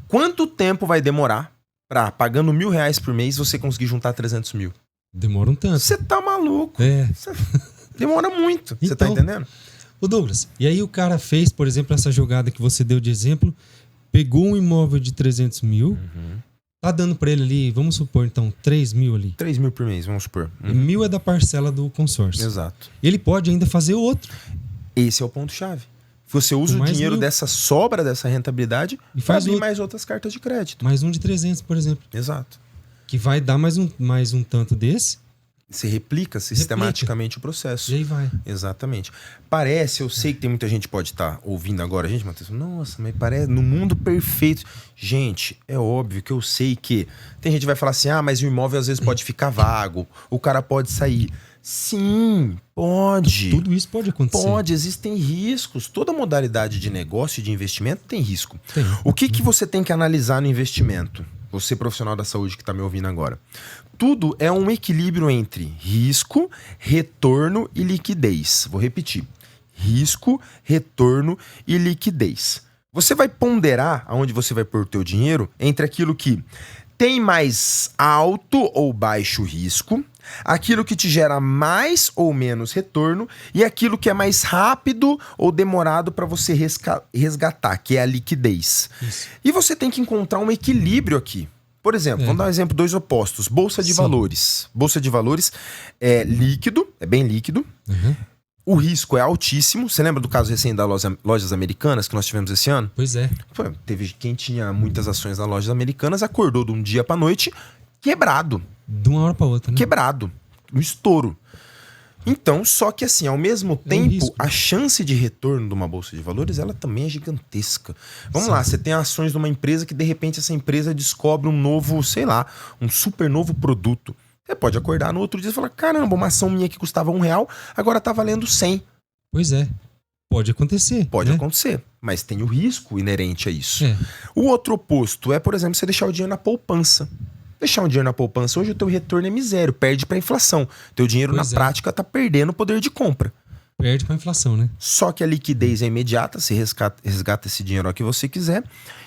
Quanto tempo vai demorar pra, pagando R$1.000 por mês, você conseguir juntar 300 mil? Demora um tanto. Você tá maluco. Demora muito. Você tá entendendo? Ô Douglas, e aí o cara fez, por exemplo, essa jogada que você deu de exemplo, pegou um imóvel de 300 mil, tá dando pra ele ali, vamos supor então, 3 mil ali. 3 mil por mês, vamos supor. E 1.000 é da parcela do consórcio. Exato. Ele pode ainda fazer outro. Esse é o ponto-chave. Você usa o dinheiro dessa sobra, dessa rentabilidade, e faz abrir mais outras cartas de crédito. Mais um de 300, por exemplo. Exato. Que vai dar mais um tanto desse. Você replica sistematicamente o processo. E aí vai. Exatamente. Parece, eu sei que tem muita gente que pode estar ouvindo agora, gente, Matheus, nossa, mas parece no mundo perfeito. Gente, é óbvio que eu sei que tem gente que vai falar assim, mas o imóvel às vezes pode ficar vago, o cara pode sair. Sim, pode. Tudo isso pode acontecer. Pode, existem riscos. Toda modalidade de negócio e de investimento tem risco. Tem. O que você tem que analisar no investimento? Você, profissional da saúde que está me ouvindo agora. Tudo é um equilíbrio entre risco, retorno e liquidez. Vou repetir. Risco, retorno e liquidez. Você vai ponderar aonde você vai pôr o teu dinheiro entre aquilo que tem mais alto ou baixo risco, aquilo que te gera mais ou menos retorno e aquilo que é mais rápido ou demorado para você resgatar, que é a liquidez. Isso. E você tem que encontrar um equilíbrio aqui. Por exemplo, vamos dar um exemplo, dois opostos. Bolsa de valores. Bolsa de valores é líquido, é bem líquido. O risco é altíssimo. Você lembra do caso recente das lojas americanas que nós tivemos esse ano? Pois é. Teve quem tinha muitas ações nas lojas americanas, acordou de um dia para noite quebrado. De uma hora para outra, né? Quebrado. Um estouro. Então, só que assim, ao mesmo tempo, a chance de retorno de uma bolsa de valores, ela também é gigantesca. Vamos lá, você tem ações de uma empresa que de repente essa empresa descobre um novo, sei lá, um super novo produto. Você pode acordar no outro dia e falar, caramba, uma ação minha que custava R$1, agora tá valendo 100. Pois é. Pode acontecer. Pode acontecer, mas tem o risco inerente a isso. É. O outro oposto é, por exemplo, você deixar o dinheiro na poupança. Deixar um dinheiro na poupança, hoje o teu retorno é misério, perde para a inflação. Teu dinheiro, prática, tá perdendo o poder de compra. Perde para a inflação, né? Só que a liquidez é imediata, você resgata esse dinheiro ao que você quiser,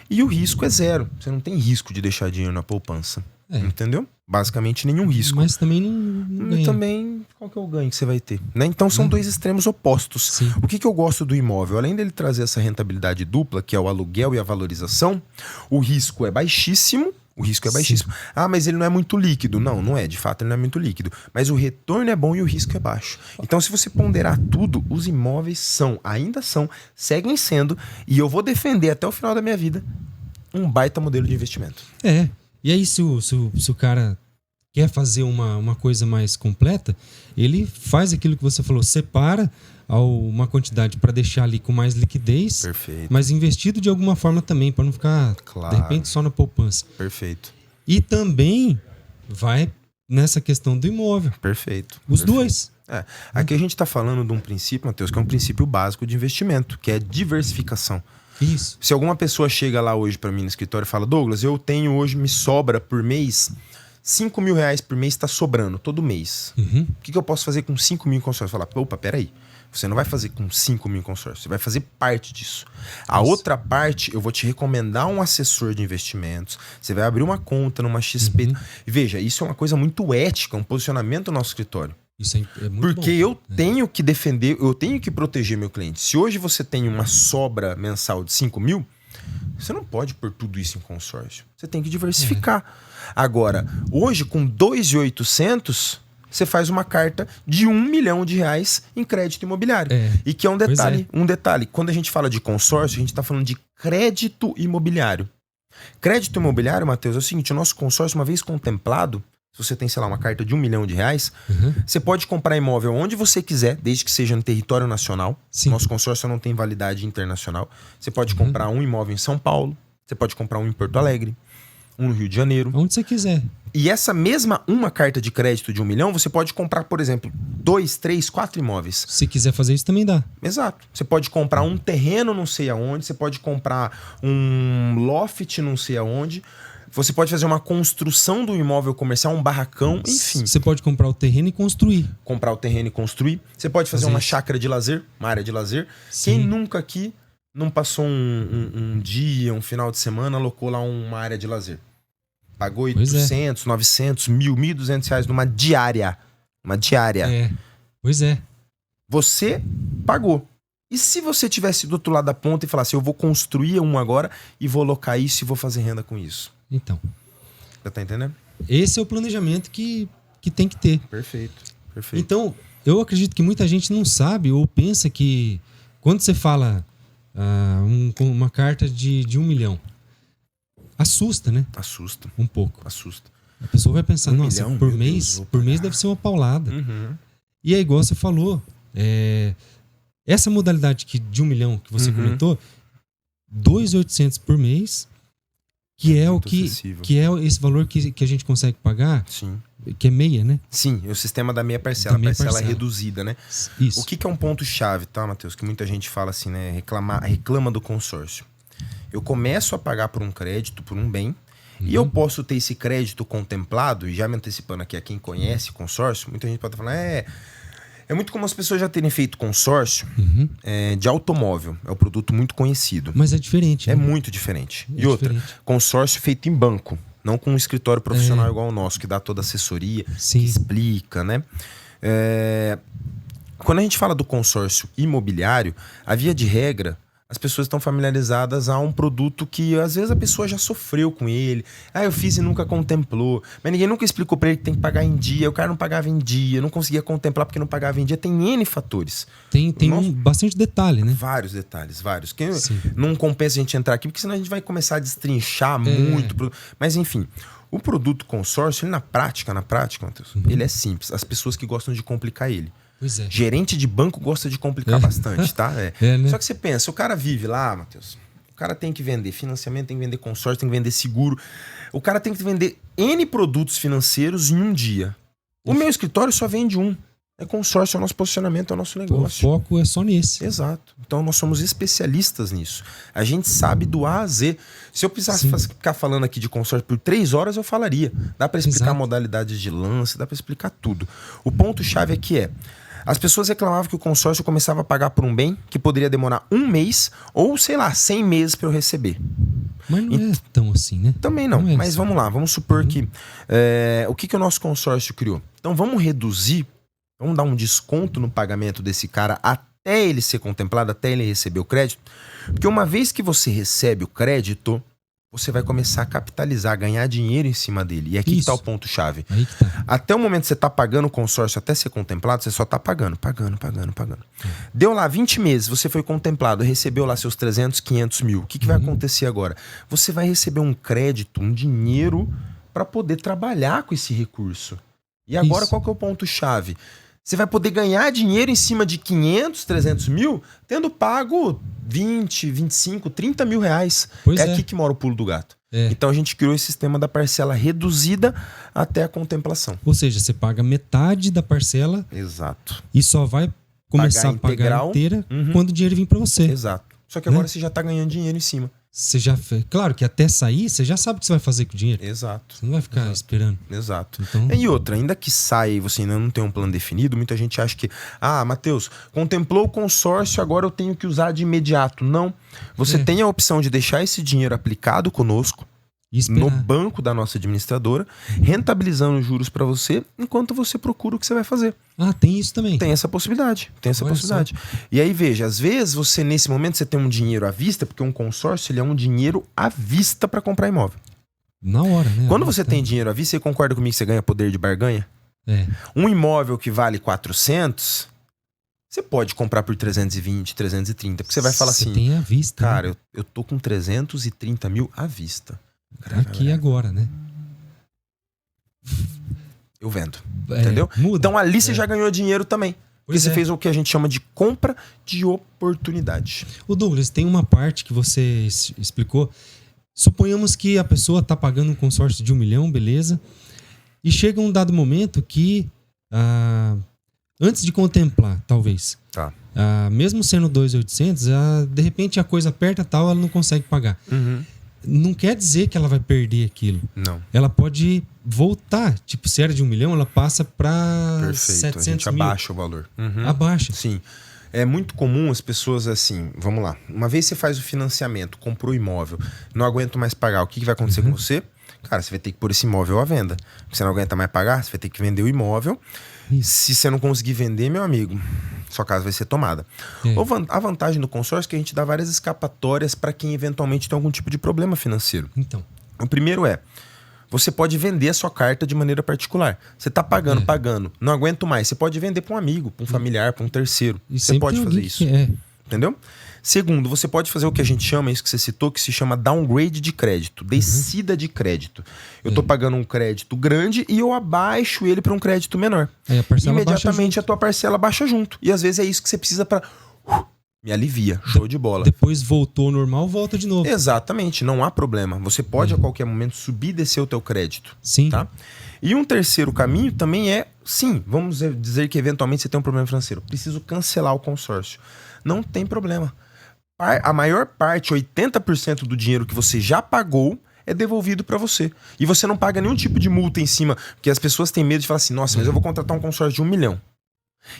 e o risco é zero. Você não tem risco de deixar dinheiro na poupança. Entendeu? Basicamente nenhum risco. Mas também não ganha. Também, qual que é o ganho que você vai ter? Né? Então são dois extremos opostos. Sim. O que eu gosto do imóvel? Além dele trazer essa rentabilidade dupla, que é o aluguel e a valorização, o risco é baixíssimo. O risco é baixíssimo. Mas ele não é muito líquido. Não, não é. De fato, ele não é muito líquido. Mas o retorno é bom e o risco é baixo. Então, se você ponderar tudo, os imóveis ainda são, seguem sendo, e eu vou defender até o final da minha vida, um baita modelo de investimento. E aí, se o cara quer fazer uma coisa mais completa, ele faz aquilo que você falou, separa uma quantidade para deixar ali com mais liquidez, Perfeito. mas investido de alguma forma também, para não ficar, de repente, só na poupança. Perfeito. E também vai nessa questão do imóvel. Perfeito. Os dois. Aqui a gente está falando de um princípio, Matheus, que é um princípio básico de investimento, que é diversificação. Isso. Se alguma pessoa chega lá hoje para mim no escritório e fala, Douglas, eu tenho hoje, me sobra por mês, 5 mil reais por mês está sobrando, todo mês. Uhum. O que eu posso fazer com 5 mil em consórcio? Falar, opa, peraí. Você não vai fazer com 5 mil em consórcio, você vai fazer parte disso. A outra parte, eu vou te recomendar um assessor de investimentos. Você vai abrir uma conta numa XP. Uhum. E veja, isso é uma coisa muito ética, um posicionamento do nosso escritório. Isso é muito Porque bom. eu tenho que defender, eu tenho que proteger meu cliente. Se hoje você tem uma sobra mensal de 5 mil, você não pode pôr tudo isso em consórcio. Você tem que diversificar. Agora, hoje com 2.800, você faz uma carta de R$1 milhão em crédito imobiliário. E que é um detalhe. Um detalhe, quando a gente fala de consórcio, a gente está falando de crédito imobiliário. Crédito imobiliário, Matheus, é o seguinte, o nosso consórcio, uma vez contemplado, se você tem, sei lá, uma carta de R$1 milhão, você pode comprar imóvel onde você quiser, desde que seja no território nacional. Sim. Nosso consórcio não tem validade internacional. Você pode comprar um imóvel em São Paulo, você pode comprar um em Porto Alegre, um no Rio de Janeiro. Onde você quiser. E essa mesma uma carta de crédito de R$1 milhão, você pode comprar, por exemplo, 2, 3, 4 imóveis. Se quiser fazer isso, também dá. Exato. Você pode comprar um terreno não sei aonde, você pode comprar um loft não sei aonde, você pode fazer uma construção do imóvel comercial, um barracão, enfim. Você pode comprar o terreno e construir. Comprar o terreno e construir. Você pode fazer uma chácara de lazer, uma área de lazer. Sim. Quem nunca aqui não passou um dia, um final de semana, alocou lá uma área de lazer? Pagou 800, 900, 1.000, 1.200 reais numa diária. Uma diária. Pois é. Você pagou. E se você tivesse do outro lado da ponta e falasse, eu vou construir um agora e vou alocar isso e vou fazer renda com isso? Então. Você tá entendendo? Esse é o planejamento que tem que ter. Perfeito, perfeito. Então, eu acredito que muita gente não sabe ou pensa que quando você fala uma carta de R$1 milhão, assusta, né? Assusta. Um pouco. Assusta. A pessoa vai pensar, 1 nossa, milhão, por meu mês, Deus, por mês deve ser uma paulada. Uhum. E é igual você falou, essa modalidade de R$1 milhão que você comentou, 2.800 por mês, que é o que é esse valor que a gente consegue pagar, Sim. que é meia, né? Sim, é o sistema da meia parcela, Da meia parcela parcela. reduzida, né? Isso. O que é um ponto-chave, tá, Matheus? Que muita gente fala assim, né? Reclama do consórcio. Eu começo a pagar por um crédito, por um bem, e eu posso ter esse crédito contemplado, e já me antecipando aqui a quem conhece consórcio, muita gente pode falar, é muito como as pessoas já terem feito consórcio de automóvel. É um produto muito conhecido. Mas é diferente, É né? muito diferente. É E outra, diferente. consórcio feito em banco, não com um escritório profissional igual o nosso, que dá toda a assessoria, Sim. que explica, né? Quando a gente fala do consórcio imobiliário, a via de regra, as pessoas estão familiarizadas a um produto que às vezes a pessoa já sofreu com ele. Eu fiz e nunca contemplou. Mas ninguém nunca explicou para ele que tem que pagar em dia. O cara não pagava em dia, não conseguia contemplar porque não pagava em dia. Tem N fatores. Tem bastante detalhe, né? Vários detalhes, vários. Sim. Não compensa a gente entrar aqui, porque senão a gente vai começar a destrinchar muito. Mas enfim, o produto consórcio, ele na prática, Matheus, ele é simples. As pessoas que gostam de complicar ele. Pois é. Gerente de banco gosta de complicar bastante, tá? Né? Só que você pensa, o cara vive lá, Matheus, o cara tem que vender financiamento, tem que vender consórcio, tem que vender seguro. O cara tem que vender N produtos financeiros em um dia. O meu escritório só vende um. É consórcio, é o nosso posicionamento, é o nosso negócio. O foco é só nesse. Exato. Então nós somos especialistas nisso. A gente sabe do A a Z. Se eu precisasse ficar falando aqui de consórcio por 3 horas, eu falaria. Dá para explicar modalidades de lance, dá para explicar tudo. O ponto-chave aqui as pessoas reclamavam que o consórcio começava a pagar por um bem que poderia demorar 1 mês ou, sei lá, 100 meses para eu receber. Mas não é tão assim, né? Também não. É Mas assim. vamos lá, vamos supor que... o que o nosso consórcio criou? Então vamos reduzir, vamos dar um desconto no pagamento desse cara até ele ser contemplado, até ele receber o crédito. Porque uma vez que você recebe o crédito, você vai começar a capitalizar, a ganhar dinheiro em cima dele. E aqui que tá o ponto-chave. Aí que tá. Até o momento que você tá pagando o consórcio até ser contemplado, você só tá pagando. Deu lá 20 meses, você foi contemplado, recebeu lá seus 300, 500 mil. O que vai acontecer agora? Você vai receber um crédito, um dinheiro para poder trabalhar com esse recurso. E agora qual que é o ponto-chave? Você vai poder ganhar dinheiro em cima de 500, 300 mil, tendo pago 20, 25, 30 mil reais. Pois É aqui que mora o pulo do gato. Então a gente criou esse sistema da parcela reduzida até a contemplação. Ou seja, você paga metade da parcela Exato. e só vai começar Pagar a pagar integral. inteira Uhum. quando o dinheiro vir para você. Exato. Só que agora você já tá ganhando dinheiro em cima. Você já claro que até sair, você já sabe o que você vai fazer com o dinheiro. Exato. Você não vai ficar esperando. Exato. Então, E outra, ainda que saia e você ainda não tem um plano definido, muita gente acha que, Matheus, contemplou o consórcio, agora eu tenho que usar de imediato. Não. Você tem a opção de deixar esse dinheiro aplicado conosco, e esperar. no banco da nossa administradora, rentabilizando os juros para você, enquanto você procura o que você vai fazer. Tem isso também. Tem essa possibilidade. Olha E aí, veja, às vezes você, nesse momento, você tem um dinheiro à vista, porque um consórcio ele é um dinheiro à vista para comprar imóvel. Na hora, né? Quando você tem dinheiro à vista, você concorda comigo que você ganha poder de barganha? Um imóvel que vale 400, você pode comprar por 320, 330, porque você vai falar assim, Você tem à vista. cara, eu tô com 330 mil à vista. Aqui agora, né? Eu vendo. Entendeu? Muda. Então ali você já ganhou dinheiro também. Porque você fez o que a gente chama de compra de oportunidade. O Douglas, tem uma parte que você explicou. Suponhamos que a pessoa está pagando um consórcio de 1 milhão, beleza? E chega um dado momento que, antes de contemplar, talvez, mesmo sendo 2.800, de repente a coisa aperta tal, ela não consegue pagar. Uhum. Não quer dizer que ela vai perder aquilo. Não. Ela pode voltar. Tipo, se era de 1 milhão, ela passa para 700 a gente mil. abaixa o valor. Uhum. Abaixa. Sim. É muito comum as pessoas assim, vamos lá. Uma vez você faz o financiamento, comprou o imóvel, não aguento mais pagar, o que vai acontecer com você? Cara, você vai ter que pôr esse imóvel à venda. Você não aguenta mais pagar, você vai ter que vender o imóvel. Se você não conseguir vender, meu amigo, sua casa vai ser tomada. A vantagem do consórcio é que a gente dá várias escapatórias para quem eventualmente tem algum tipo de problema financeiro. Então. O primeiro você pode vender a sua carta de maneira particular. Você tá pagando, não aguento mais. Você pode vender para um amigo, para um familiar, para um terceiro. Você pode fazer isso. Entendeu? Segundo, você pode fazer o que a gente chama, isso que você citou, que se chama downgrade de crédito, descida de crédito. Eu tô pagando um crédito grande e eu abaixo ele para um crédito menor. Aí a parcela imediatamente a tua parcela baixa junto. E às vezes é isso que você precisa para me alivia. Show de bola. Depois voltou ao normal, volta de novo. Exatamente, não há problema. Você pode a qualquer momento subir e descer o teu crédito. Sim. Tá? E um terceiro caminho também sim, vamos dizer que eventualmente você tem um problema financeiro. Preciso cancelar o consórcio. Não tem problema. A maior parte, 80% do dinheiro que você já pagou é devolvido para você. E você não paga nenhum tipo de multa em cima, porque as pessoas têm medo de falar assim, nossa, mas eu vou contratar um consórcio de 1 milhão.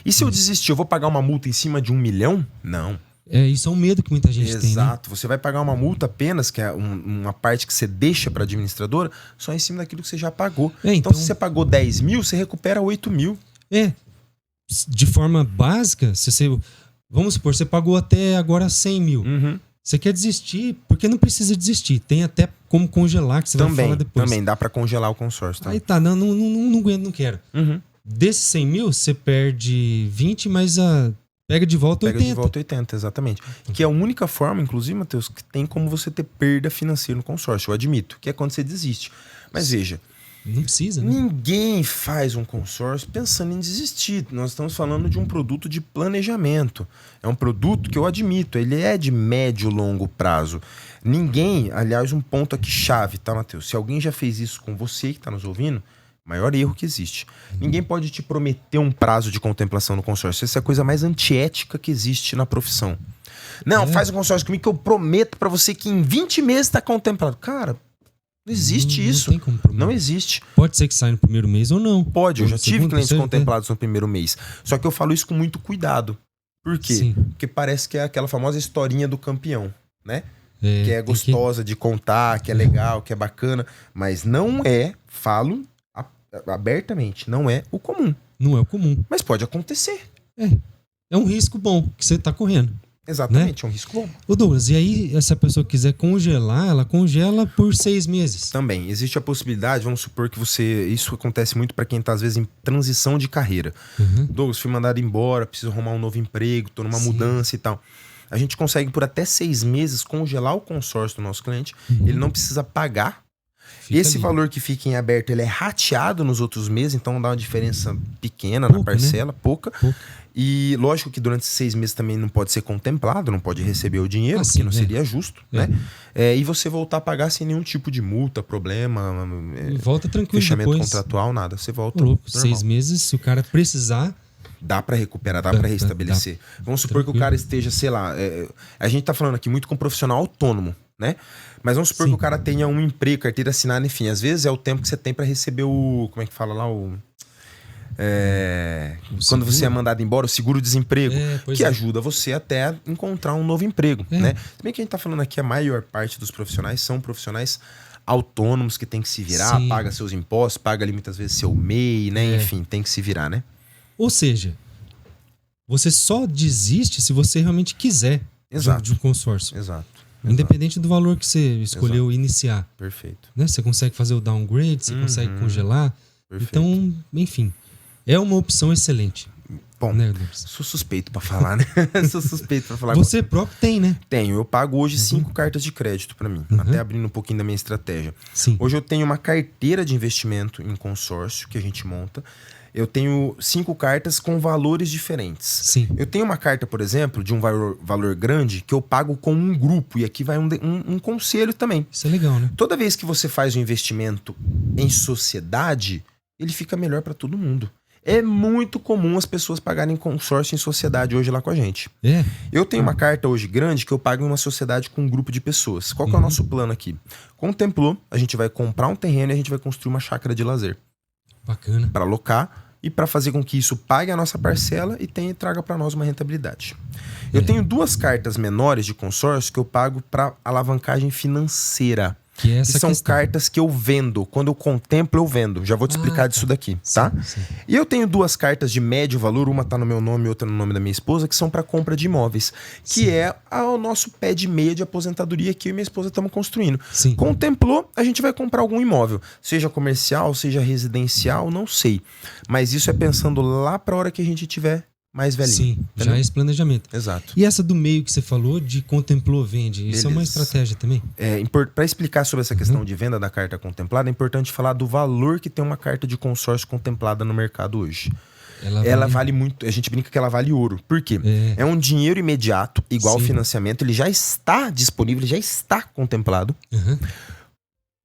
E se eu desistir, eu vou pagar uma multa em cima de 1 milhão? Não. Isso é um medo que muita gente tem, né? Exato. Você vai pagar uma multa apenas, que é uma parte que você deixa para a administradora, só em cima daquilo que você já pagou. Então, se você pagou 10 mil, você recupera 8 mil. De forma básica, vamos supor, você pagou até agora 100 mil. Você quer desistir, porque não precisa desistir. Tem até como congelar, que você vai falar depois. Também dá para congelar o consórcio. Tá? Aí não aguento, não quero. Desses 100 mil, você perde 20, mas pega de volta 80. Pega de volta 80, exatamente. Que é a única forma, inclusive, Matheus, que tem como você ter perda financeira no consórcio. Eu admito, que é quando você desiste. Mas veja, não precisa, né? Ninguém faz um consórcio pensando em desistir. Nós estamos falando de um produto de planejamento. É um produto que eu admito, ele é de médio e longo prazo. Ninguém, aliás, um ponto aqui chave, tá, Matheus? Se alguém já fez isso com você que está nos ouvindo, maior erro que existe. Ninguém pode te prometer um prazo de contemplação no consórcio. Essa é a coisa mais antiética que existe na profissão. Não, faz um consórcio comigo que eu prometo para você que em 20 meses está contemplado. Cara, não existe isso. Não existe. Pode ser que saia no primeiro mês ou não. Pode, eu já tive clientes contemplados no primeiro mês. Só que eu falo isso com muito cuidado. Por quê? Sim. Porque parece que é aquela famosa historinha do campeão, né? Que é gostosa de contar, que é legal, que é bacana. Mas não falo abertamente, não é o comum. Não é o comum. Mas pode acontecer. É um risco bom que você está correndo. Exatamente, é um risco bom. Ô Douglas, e aí se a pessoa quiser congelar, ela congela por 6 meses? Também, existe a possibilidade, vamos supor que isso acontece muito para quem tá às vezes em transição de carreira. Douglas, fui mandado embora, preciso arrumar um novo emprego, tô numa mudança e tal. A gente consegue por até 6 meses congelar o consórcio do nosso cliente, ele não precisa pagar. Esse ali. valor que fica em aberto, ele é rateado nos outros meses, então dá uma diferença pequena Pouca, na parcela, pouca. Pouca. E lógico que durante esses 6 meses também não pode ser contemplado, não pode receber o dinheiro, porque sim, não seria justo, É. né? E você voltar a pagar sem nenhum tipo de multa, problema, E volta tranquilo fechamento depois. contratual, nada. Você volta Ô, louco, normal. 6 meses, se o cara precisar... Dá pra recuperar, dá pra restabelecer. Vamos supor que o cara esteja, sei lá, a gente tá falando aqui muito com um profissional autônomo, né? Mas vamos supor Sim. que o cara tenha um emprego, carteira assinada, enfim. Às vezes é o tempo que você tem pra receber o... Como é que fala lá? Quando você é mandado embora, o seguro-desemprego, que ajuda você até a encontrar um novo emprego, né? Se bem que a gente tá falando aqui, a maior parte dos profissionais são profissionais autônomos que tem que se virar, Sim. paga seus impostos, paga ali muitas vezes seu MEI, né? Enfim, tem que se virar, né? Ou seja, você só desiste se você realmente quiser de um consórcio. Exato. Independente do valor que você escolheu iniciar. Perfeito. Né? Você consegue fazer o downgrade, você consegue congelar. Perfeito. Então, enfim, é uma opção excelente. Bom, né, Douglas? sou suspeito pra falar, né? Sou suspeito pra falar. Você próprio tem, né? Tenho. Eu pago hoje 5 cartas de crédito pra mim. Até abrindo um pouquinho da minha estratégia. Sim. Hoje eu tenho uma carteira de investimento em consórcio que a gente monta. Eu tenho 5 cartas com valores diferentes. Sim. Eu tenho uma carta, por exemplo, de um valor grande que eu pago com um grupo. E aqui vai um conselho também. Isso é legal, né? Toda vez que você faz um investimento em sociedade, ele fica melhor pra todo mundo. É muito comum as pessoas pagarem consórcio em sociedade hoje lá com a gente. É. Eu tenho uma carta hoje grande que eu pago em uma sociedade com um grupo de pessoas. Qual que é o nosso plano aqui? Contemplou, a gente vai comprar um terreno e a gente vai construir uma chácara de lazer. Bacana. Para alocar e para fazer com que isso pague a nossa parcela e traga para nós uma rentabilidade. Eu tenho 2 cartas menores de consórcio que eu pago para alavancagem financeira. Que é essa são questão. cartas que eu vendo. Quando eu contemplo, eu vendo. Já vou te explicar disso daqui, tá? Sim. E eu tenho 2 cartas de médio valor. Uma tá no meu nome e outra no nome da minha esposa, que são para compra de imóveis. Que é o nosso pé de meia de aposentadoria que eu e minha esposa estamos construindo. Sim. Contemplou, a gente vai comprar algum imóvel. Seja comercial, seja residencial, não sei. Mas isso é pensando lá pra hora que a gente tiver mais velhinho. Sim, entendeu? já é esse planejamento. Exato. E essa do meio que você falou, de contemplou, vende, isso é uma Beleza. estratégia também? Para explicar sobre essa questão de venda da carta contemplada, é importante falar do valor que tem uma carta de consórcio contemplada no mercado hoje. Ela vale muito, a gente brinca que ela vale ouro. Por quê? É um dinheiro imediato, igual ao financiamento, ele já está disponível, ele já está contemplado,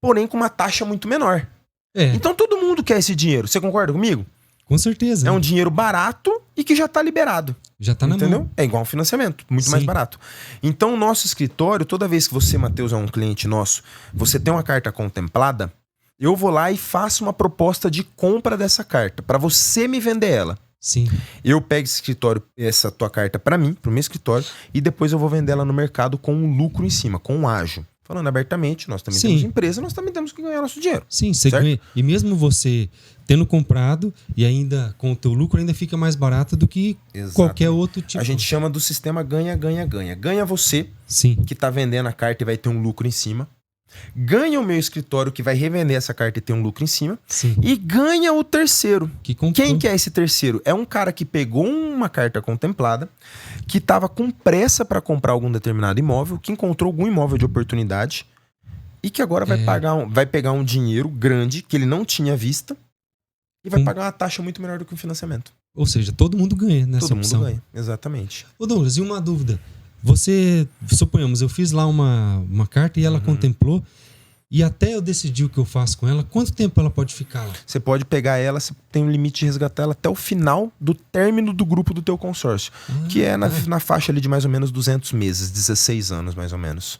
porém com uma taxa muito menor. Então todo mundo quer esse dinheiro, você concorda comigo? Com certeza. É um dinheiro barato e que já está liberado. Já tá na entendeu? mão. É igual um financiamento, muito mais barato. Então o nosso escritório, toda vez que você, Matheus, é um cliente nosso, você tem uma carta contemplada, eu vou lá e faço uma proposta de compra dessa carta, para você me vender ela. Sim. Eu pego esse escritório, essa tua carta para mim, pro meu escritório, e depois eu vou vender ela no mercado com um lucro em cima, com um ágio. Falando abertamente, nós também temos empresa, nós também temos que ganhar nosso dinheiro. Sim, você ganha. E mesmo você tendo comprado e ainda com o teu lucro, ainda fica mais barato do que qualquer outro tipo. A gente chama do sistema ganha, ganha, ganha. Ganha você, que tá vendendo a carta e vai ter um lucro em cima. Ganha o meu escritório que vai revender essa carta e ter um lucro em cima. Sim. E ganha o terceiro. Quem que é esse terceiro? É um cara que pegou uma carta contemplada, que estava com pressa para comprar algum determinado imóvel, que encontrou algum imóvel de oportunidade e que agora vai pegar um dinheiro grande que ele não tinha vista e vai pagar uma taxa muito menor do que o financiamento. Ou seja, todo mundo ganha nessa todo opção. Todo mundo ganha, exatamente. Ô Douglas, e uma dúvida. Você, suponhamos, eu fiz lá uma carta e ela contemplou, e até eu decidir o que eu faço com ela, quanto tempo ela pode ficar lá? Você pode pegar ela, você tem um limite de resgatar ela até o final do término do grupo do teu consórcio, que é na faixa ali de mais ou menos 200 meses, 16 anos mais ou menos.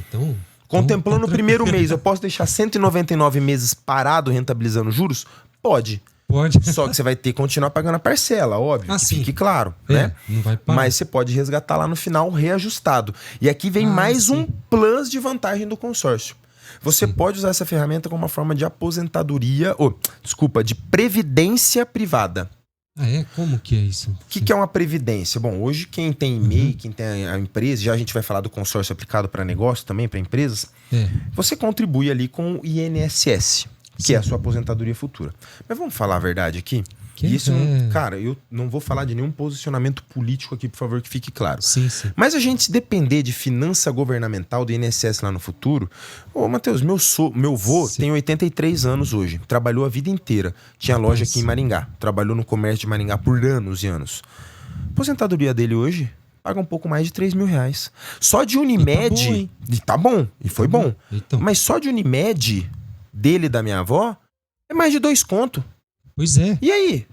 Então... Contemplou no primeiro mês, eu posso deixar 199 meses parado rentabilizando juros? Pode. Só que você vai ter que continuar pagando a parcela, óbvio. Que fique claro, né? Não vai pagar. Mas você pode resgatar lá no final reajustado. E aqui vem mais um plus de vantagem do consórcio. Você pode usar essa ferramenta como uma forma de aposentadoria, de previdência privada. Como que é isso? O que é uma previdência? Bom, hoje quem tem MEI, quem tem a empresa, já a gente vai falar do consórcio aplicado para negócio também, para empresas, você contribui ali com o INSS, que é a sua aposentadoria futura. Mas vamos falar a verdade aqui? E isso, cara, eu não vou falar de nenhum posicionamento político aqui, por favor, que fique claro. Sim, sim. Mas a gente, se depender de finança governamental do INSS lá no futuro... Ô, Matheus, meu vô tem 83 anos hoje. Trabalhou a vida inteira. Tinha loja aqui em Maringá. Trabalhou no comércio de Maringá por anos e anos. A aposentadoria dele hoje paga um pouco mais de 3 mil reais. Só de Unimed... E tá bom, e foi bom. Então. Mas só de Unimed dele e da minha avó é mais de 2 conto. Pois é. E aí?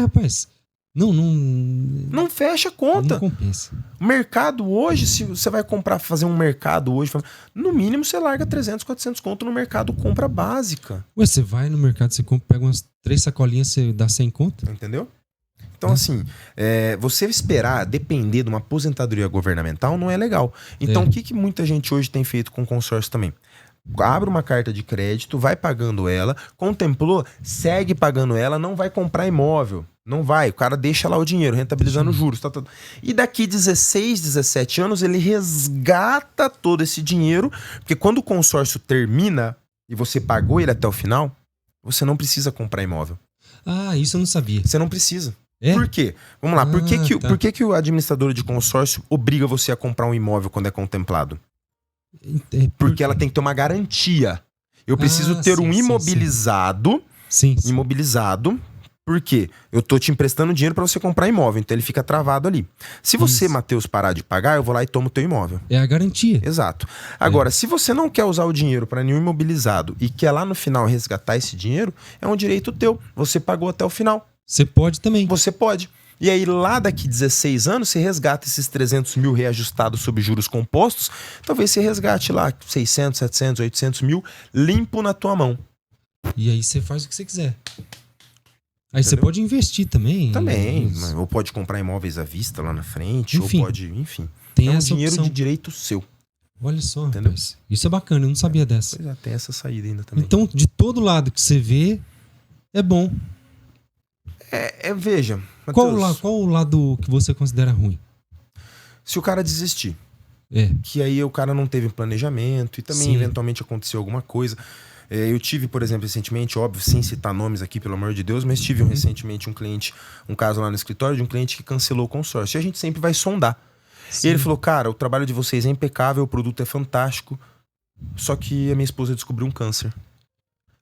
Rapaz. Não fecha a conta. Não compensa. O mercado hoje, se você vai fazer um mercado hoje, no mínimo você larga 300, 400 conto no mercado compra básica. Ué, você vai no mercado, você pega umas 3 sacolinhas, você dá 100 conto? Entendeu? Então, assim, você esperar depender de uma aposentadoria governamental não é legal. Então, o que muita gente hoje tem feito com o consórcio também? Abre uma carta de crédito, vai pagando ela, contemplou, segue pagando ela, não vai comprar imóvel. Não vai, o cara deixa lá o dinheiro, rentabilizando juros. E daqui 16, 17 anos, ele resgata todo esse dinheiro, porque quando o consórcio termina e você pagou ele até o final, você não precisa comprar imóvel. Ah, isso eu não sabia. Você não precisa. É? Por quê? Vamos lá, por que o administrador de consórcio obriga você a comprar um imóvel quando é contemplado? Porque ela tem que ter uma garantia. Eu preciso ter um imobilizado. Sim. Imobilizado. Por quê? Eu tô te emprestando dinheiro para você comprar imóvel, então ele fica travado ali. Se você, Matheus, parar de pagar, eu vou lá e tomo o teu imóvel. É a garantia. Exato. Agora, se você não quer usar o dinheiro para nenhum imobilizado e quer lá no final resgatar esse dinheiro, é um direito teu. Você pagou até o final. Você pode também. Você pode. E aí, lá daqui 16 anos, você resgata esses 300 mil reajustados sob juros compostos. Talvez você resgate lá 600, 700, 800 mil limpo na tua mão. E aí você faz o que você quiser. Aí você pode investir também. Também. Ou pode comprar imóveis à vista lá na frente. Enfim, ou pode, enfim. Tem é um essa dinheiro opção de direito seu. Olha só, entendeu? Rapaz. Isso é bacana, eu não sabia dessa. Pois é, tem essa saída ainda também. Então, de todo lado que você vê, é bom. Veja, Matheus, qual o lado que você considera ruim? Se o cara desistir. Que aí o cara não teve planejamento e também eventualmente aconteceu alguma coisa. Eu tive, por exemplo, recentemente, óbvio, sem citar nomes aqui, pelo amor de Deus, mas tive recentemente um caso lá no escritório de um cliente que cancelou o consórcio. E a gente sempre vai sondar. E ele falou, cara, o trabalho de vocês é impecável, o produto é fantástico, só que a minha esposa descobriu um câncer.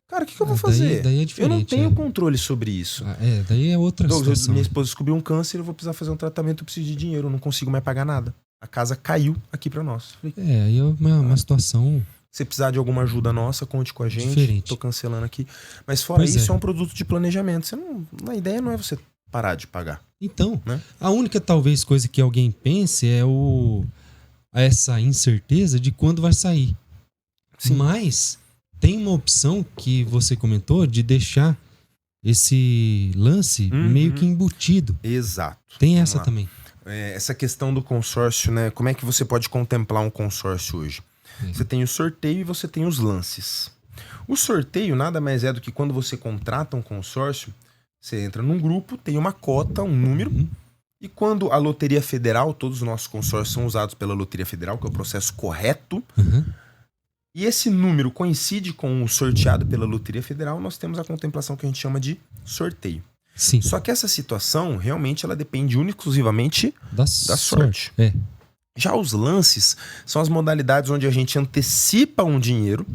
Cara, o que eu vou fazer? Daí é diferente, eu não tenho controle sobre isso. Daí é outra situação. Minha esposa descobriu um câncer, eu vou precisar fazer um tratamento, eu preciso de dinheiro, eu não consigo mais pagar nada. A casa caiu aqui pra nós. Aí é uma situação... Se precisar de alguma ajuda nossa, conte com a gente. Diferente. Tô cancelando aqui. Mas fora isso, é um produto de planejamento. A ideia não é você parar de pagar. Então, né? A única talvez coisa que alguém pense é essa incerteza de quando vai sair. Sim. Mas tem uma opção que você comentou de deixar esse lance meio que embutido. Exato. Tem essa também. Essa questão do consórcio, né? Como é que você pode contemplar um consórcio hoje? Você tem o sorteio e você tem os lances. O sorteio nada mais é do que quando você contrata um consórcio, você entra num grupo, tem uma cota, um número, e quando a Loteria Federal, todos os nossos consórcios são usados pela Loteria Federal, que é o processo correto, e esse número coincide com o sorteado pela Loteria Federal, nós temos a contemplação que a gente chama de sorteio. Sim. Só que essa situação, realmente, ela depende única e exclusivamente da sorte. Já os lances são as modalidades onde a gente antecipa um dinheiro,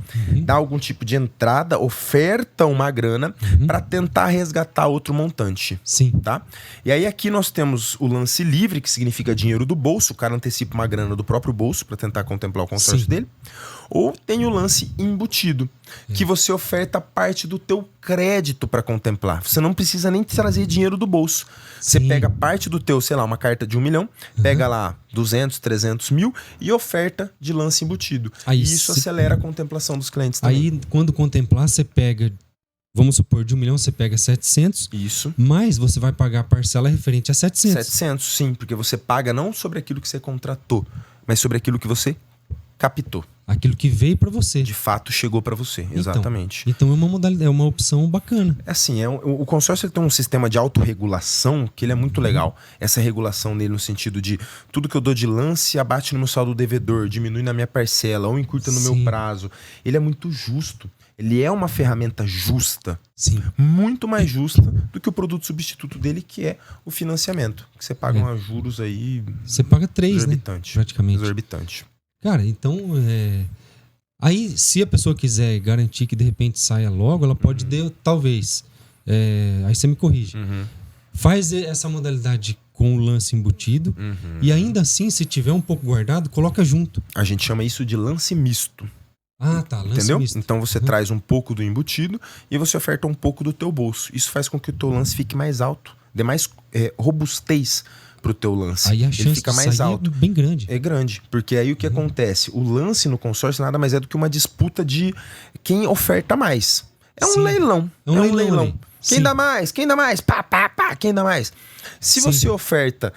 dá algum tipo de entrada, oferta uma grana para tentar resgatar outro montante. Sim. Tá? E aí aqui nós temos o lance livre, que significa dinheiro do bolso, o cara antecipa uma grana do próprio bolso para tentar contemplar o consórcio dele. Ou tem o lance embutido, que você oferta parte do teu crédito para contemplar. Você não precisa nem trazer dinheiro do bolso. Você pega parte do teu, sei lá, uma carta de 1 milhão, pega lá 200, 300 mil e oferta de lance embutido. Aí, e isso acelera a contemplação dos clientes também. Aí, quando contemplar, você pega, vamos supor, de 1 milhão você pega 700. Isso. Mas você vai pagar a parcela referente a 700. 700, sim, porque você paga não sobre aquilo que você contratou, mas sobre aquilo que você captou. Aquilo que veio para você. De fato, chegou para você, exatamente. Então é uma modalidade, é uma opção bacana. Assim, o consórcio tem um sistema de autorregulação que ele é muito legal. Essa regulação nele no sentido de tudo que eu dou de lance abate no meu saldo devedor, diminui na minha parcela ou encurta no meu prazo. Ele é muito justo. ele é uma ferramenta justa, Sim. muito mais justa do que o produto substituto dele, que é o financiamento. Que você paga uns juros aí Você paga 3, né? exorbitante. Praticamente. Exorbitante. Cara, então, aí se a pessoa quiser garantir que de repente saia logo, ela pode, talvez, aí você me corrige, faz essa modalidade com o lance embutido e ainda assim, se tiver um pouco guardado, coloca junto. A gente chama isso de lance misto. Ah, tá, lance Entendeu? misto. Então você traz um pouco do embutido e você oferta um pouco do teu bolso. Isso faz com que o teu lance fique mais alto, dê mais robustez pro teu lance. Aí a Ele chance fica de mais sair alto. é bem grande. É grande, porque aí o que acontece? O lance no consórcio nada mais é do que uma disputa de quem oferta mais. É um Sim. leilão. É um leilão ali. Quem Sim. dá mais? Quem dá mais? Pá, pá, pá, quem dá mais? Se Sim. você oferta...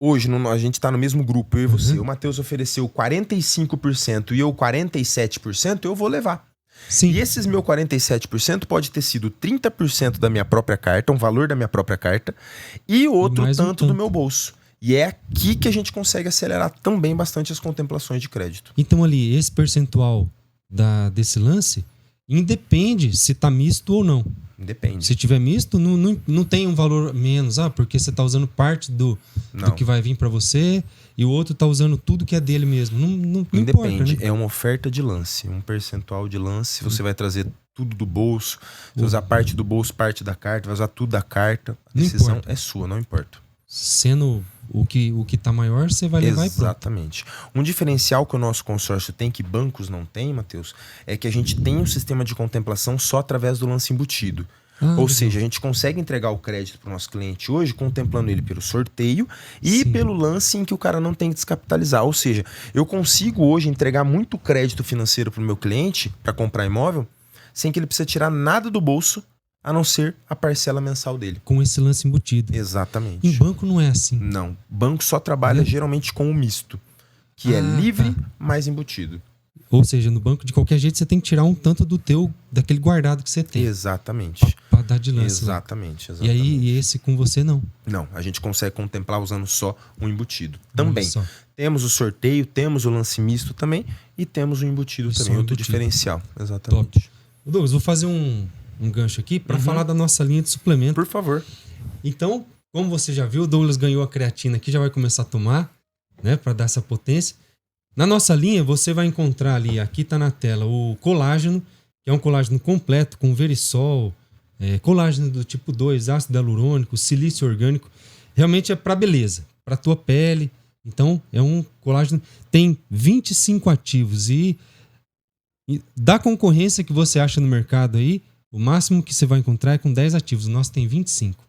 Hoje, a gente tá no mesmo grupo, eu e você. O Matheus ofereceu 45% e eu 47%, eu vou levar. Sim. E esses meus 47% pode ter sido 30% da minha própria carta, um valor da minha própria carta, e outro mais um tanto do tanto. meu bolso. E é aqui que a gente consegue acelerar também bastante as contemplações de crédito. Então ali, esse percentual desse lance independe se tá misto ou não. Depende. Se tiver misto, não tem um valor menos. Porque você tá usando parte do que vai vir para você e o outro tá usando tudo que é dele mesmo. Não importa, Independe. né? É uma oferta de lance, um percentual de lance. Você vai trazer tudo do bolso, você vai usar parte do bolso, parte da carta, vai usar tudo da carta. A Não decisão importa. é sua, não importa. Sendo o que tá maior, você vai levar e pronto. Exatamente. Um diferencial que o nosso consórcio tem, que bancos não têm, Matheus, é que a gente tem um sistema de contemplação só através do lance embutido. Ou seja, a gente consegue entregar o crédito para o nosso cliente hoje, contemplando ele pelo sorteio e pelo lance em que o cara não tem que descapitalizar. Ou seja, eu consigo hoje entregar muito crédito financeiro para o meu cliente para comprar imóvel sem que ele precise tirar nada do bolso, a não ser a parcela mensal dele. Com esse lance embutido. Exatamente. Em banco não é assim. Não. Banco só trabalha geralmente com o misto, que é livre, mais embutido. Ou seja, no banco, de qualquer jeito, você tem que tirar um tanto daquele guardado que você tem. Exatamente. Pra dar de lance. Exatamente. E aí, esse com você, não. Não, a gente consegue contemplar usando só um embutido. Também. Só. Temos o sorteio, temos o lance misto também e temos o embutido E só também, outro embutido. diferencial. Exatamente. Top. Douglas, vou fazer um gancho aqui para falar da nossa linha de suplemento. Por favor. Então, como você já viu, o Douglas ganhou a creatina aqui, já vai começar a tomar, né, para dar essa potência. Na nossa linha, você vai encontrar ali, aqui tá na tela, o colágeno, que é um colágeno completo com verisol, colágeno do tipo 2, ácido hialurônico, silício orgânico. Realmente é para beleza, para tua pele. Então, é um colágeno, tem 25 ativos e da concorrência que você acha no mercado aí, o máximo que você vai encontrar é com 10 ativos. O nosso tem 25.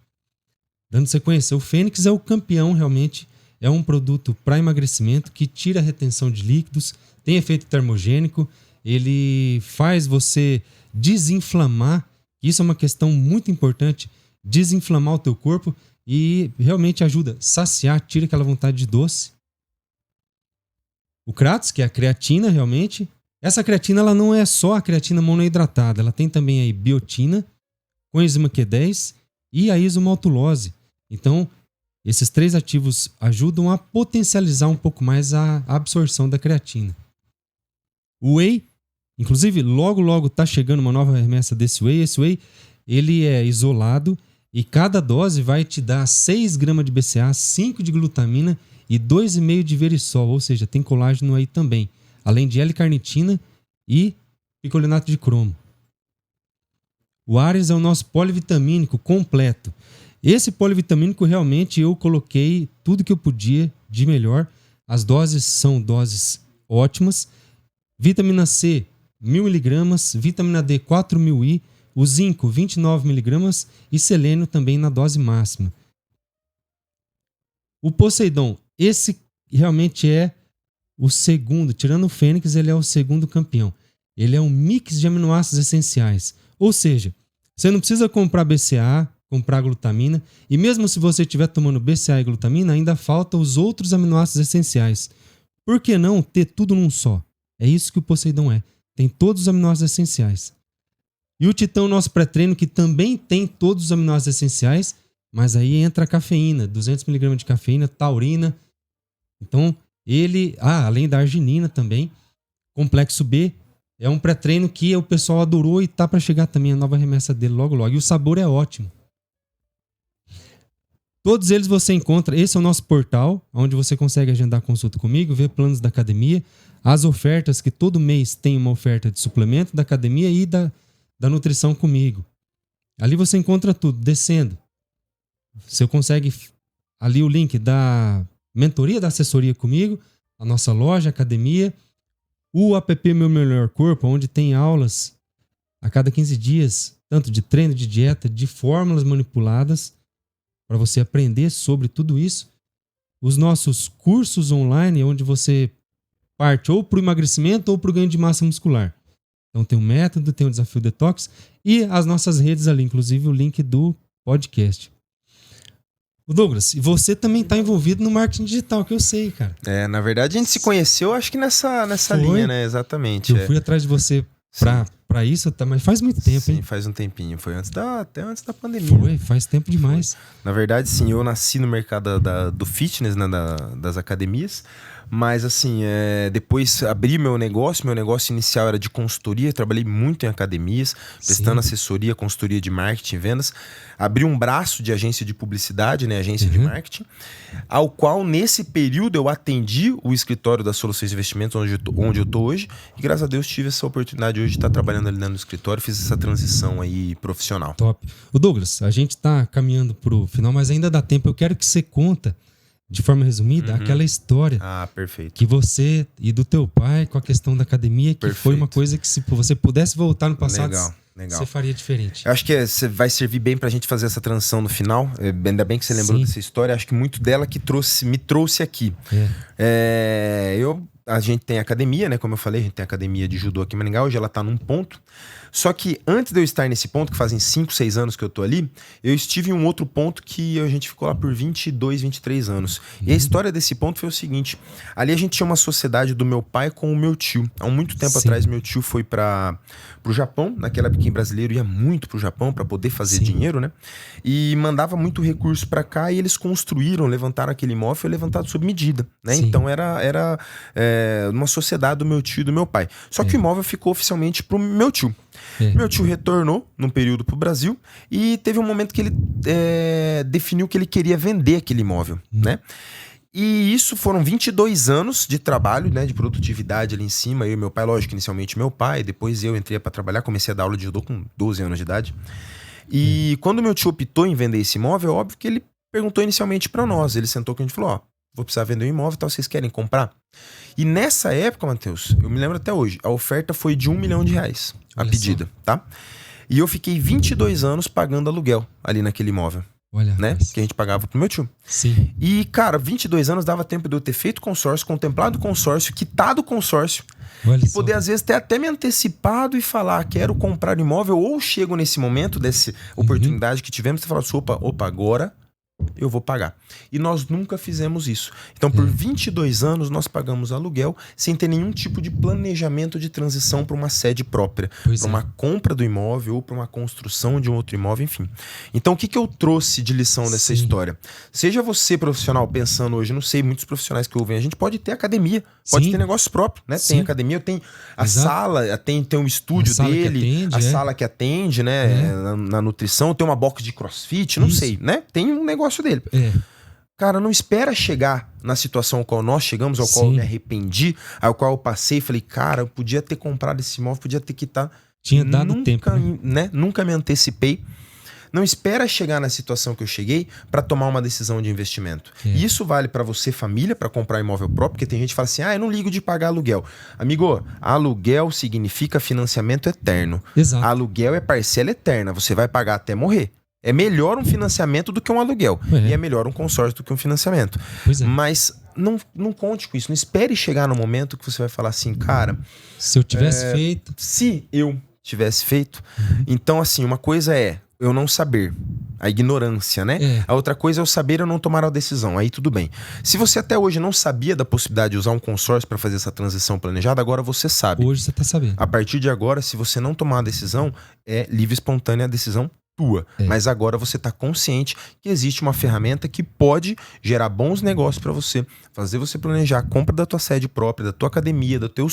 Dando sequência, o Fênix é o campeão realmente. É um produto para emagrecimento que tira a retenção de líquidos, tem efeito termogênico, ele faz você desinflamar. Isso é uma questão muito importante, desinflamar o teu corpo e realmente ajuda a saciar, tira aquela vontade de doce. O Kratos, que é a creatina realmente. Essa creatina ela não é só a creatina monoidratada, ela tem também aí biotina, coenzima Q10 e a isomaltulose. Então, esses 3 ativos ajudam a potencializar um pouco mais a absorção da creatina. O Whey, inclusive, logo tá chegando uma nova remessa desse Whey. Esse Whey, ele é isolado e cada dose vai te dar 6 gramas de BCA, 5 de glutamina e 2,5 de verisol, ou seja, tem colágeno aí também, além de L-carnitina e picolinato de cromo. O Ares é o nosso polivitamínico completo. Esse polivitamínico realmente eu coloquei tudo que eu podia de melhor. As doses são doses ótimas. Vitamina C, 1000 mg, vitamina D, 4000 I, o zinco, 29 mg e selênio também na dose máxima. O Poseidon, esse realmente é o segundo, tirando o Fênix, ele é o segundo campeão. Ele é um mix de aminoácidos essenciais. Ou seja, você não precisa comprar BCA, comprar glutamina, e mesmo se você estiver tomando BCA e glutamina, ainda faltam os outros aminoácidos essenciais. Por que não ter tudo num só? É isso que o Poseidon é. Tem todos os aminoácidos essenciais. E o Titã, nosso pré-treino, que também tem todos os aminoácidos essenciais, mas aí entra a cafeína, 200 mg de cafeína, taurina. Então, ele, além da arginina também, complexo B, É um pré-treino que o pessoal adorou e tá para chegar também a nova remessa dele logo logo. E o sabor é ótimo. Todos eles você encontra, esse é o nosso portal, onde você consegue agendar consulta comigo, ver planos da academia, as ofertas, que todo mês tem uma oferta de suplemento da academia e da nutrição comigo. Ali você encontra tudo, descendo. Você consegue ali o link da mentoria, da assessoria comigo, a nossa loja, a academia, o app Meu Melhor Corpo, onde tem aulas a cada 15 dias, tanto de treino, de dieta, de fórmulas manipuladas, para você aprender sobre tudo isso. Os nossos cursos online, onde você parte ou para o emagrecimento ou para o ganho de massa muscular. Então tem um método, tem o desafio detox e as nossas redes ali, inclusive o link do podcast. O Douglas, e você também está envolvido no marketing digital, que eu sei, cara. Na verdade a gente se conheceu, acho que nessa linha, né? Exatamente. Eu fui atrás de você pra isso, mas faz muito tempo, sim, hein? Faz um tempinho. Foi até antes da pandemia. Foi, faz tempo demais. Na verdade, sim, eu nasci no mercado do fitness, né, das academias. Mas assim, depois abri meu negócio inicial era de consultoria, trabalhei muito em academias, prestando assessoria, consultoria de marketing e vendas. Abri um braço de agência de publicidade, né, agência de marketing, ao qual nesse período eu atendi o escritório da Soluções Investimentos, onde eu tô hoje, e graças a Deus tive essa oportunidade hoje de estar trabalhando ali dentro do escritório, fiz essa transição aí profissional. Top. O Douglas, a gente tá caminhando pro final, mas ainda dá tempo. Eu quero que você conta de forma resumida, aquela história perfeito. que você e do teu pai com a questão da academia, que foi uma coisa que se você pudesse voltar no passado, legal. você faria diferente. Eu acho que vai servir bem pra gente fazer essa transição no final. Ainda bem que você lembrou dessa história. Acho que muito dela que me trouxe aqui. A gente tem academia, né? Como eu falei, a gente tem academia de judô aqui em Maringá. Hoje ela tá num ponto. Só que antes de eu estar nesse ponto, que fazem 5, 6 anos que eu tô ali, eu estive em um outro ponto que a gente ficou lá por 22, 23 anos. E a história desse ponto foi o seguinte. Ali a gente tinha uma sociedade do meu pai com o meu tio. Há muito tempo atrás, meu tio foi pro Japão. Naquela época, brasileiro ia muito pro Japão para poder fazer dinheiro, né? E mandava muito recurso para cá e eles levantaram aquele imóvel, foi levantado sob medida, né? Então era uma sociedade do meu tio e do meu pai. Só que o imóvel ficou oficialmente pro meu tio. Meu tio retornou num período pro Brasil e teve um momento que ele definiu que ele queria vender aquele imóvel, né? E isso foram 22 anos de trabalho, né, de produtividade ali em cima. Eu e meu pai, lógico, inicialmente meu pai, depois eu entrei para trabalhar, comecei a dar aula de judô com 12 anos de idade. E quando meu tio optou em vender esse imóvel, é óbvio que ele perguntou inicialmente para nós. Ele sentou com a gente e falou, vou precisar vender um imóvel e tal, vocês querem comprar? E nessa época, Matheus, eu me lembro até hoje, a oferta foi de R$1 milhão, a pedida, tá? E eu fiquei 22 anos pagando aluguel ali naquele imóvel. Olha, né? Que a gente pagava pro meu tio. Sim. E, cara, 22 anos dava tempo de eu ter feito consórcio, contemplado consórcio, quitado consórcio. Olha e poder, às vezes, ter até me antecipado e falar, quero comprar imóvel, ou chego nesse momento dessa oportunidade que tivemos e falar assim, opa, agora eu vou pagar. E nós nunca fizemos isso. Então, por 22 anos, nós pagamos aluguel sem ter nenhum tipo de planejamento de transição para uma sede própria, para uma compra do imóvel ou para uma construção de um outro imóvel, enfim. Então, o que eu trouxe de lição dessa história? Seja você profissional pensando hoje, não sei, muitos profissionais que ouvem, a gente pode ter academia, pode ter negócio próprio, né? Tem academia, tem a sala, tem um estúdio dele, a sala que atende, né? Na nutrição, tem uma box de crossfit, não sei, né? Tem um negócio dele. Cara, não espera chegar na situação ao qual nós chegamos, ao qual eu me arrependi, ao qual eu passei e falei, cara, eu podia ter comprado esse imóvel, podia ter quitado. Tinha dado tempo, né? Nunca me antecipei. Não espera chegar na situação que eu cheguei para tomar uma decisão de investimento. E isso vale para você, família, para comprar imóvel próprio, porque tem gente que fala assim, eu não ligo de pagar aluguel. Amigo, aluguel significa financiamento eterno. Exato. Aluguel é parcela eterna, você vai pagar até morrer. É melhor um financiamento do que um aluguel. E é melhor um consórcio do que um financiamento. Mas não conte com isso. Não espere chegar no momento que você vai falar assim, cara... Se eu tivesse feito... Se eu tivesse feito. Então, assim, uma coisa é eu não saber. A ignorância, né? A outra coisa é eu saber eu não tomar a decisão. Aí tudo bem. Se você até hoje não sabia da possibilidade de usar um consórcio para fazer essa transição planejada, agora você sabe. Hoje você tá sabendo. A partir de agora, se você não tomar a decisão, é livre e espontânea a decisão tua. Mas agora você tá consciente que existe uma ferramenta que pode gerar bons negócios para você, fazer você planejar a compra da tua sede própria, da tua academia, do teu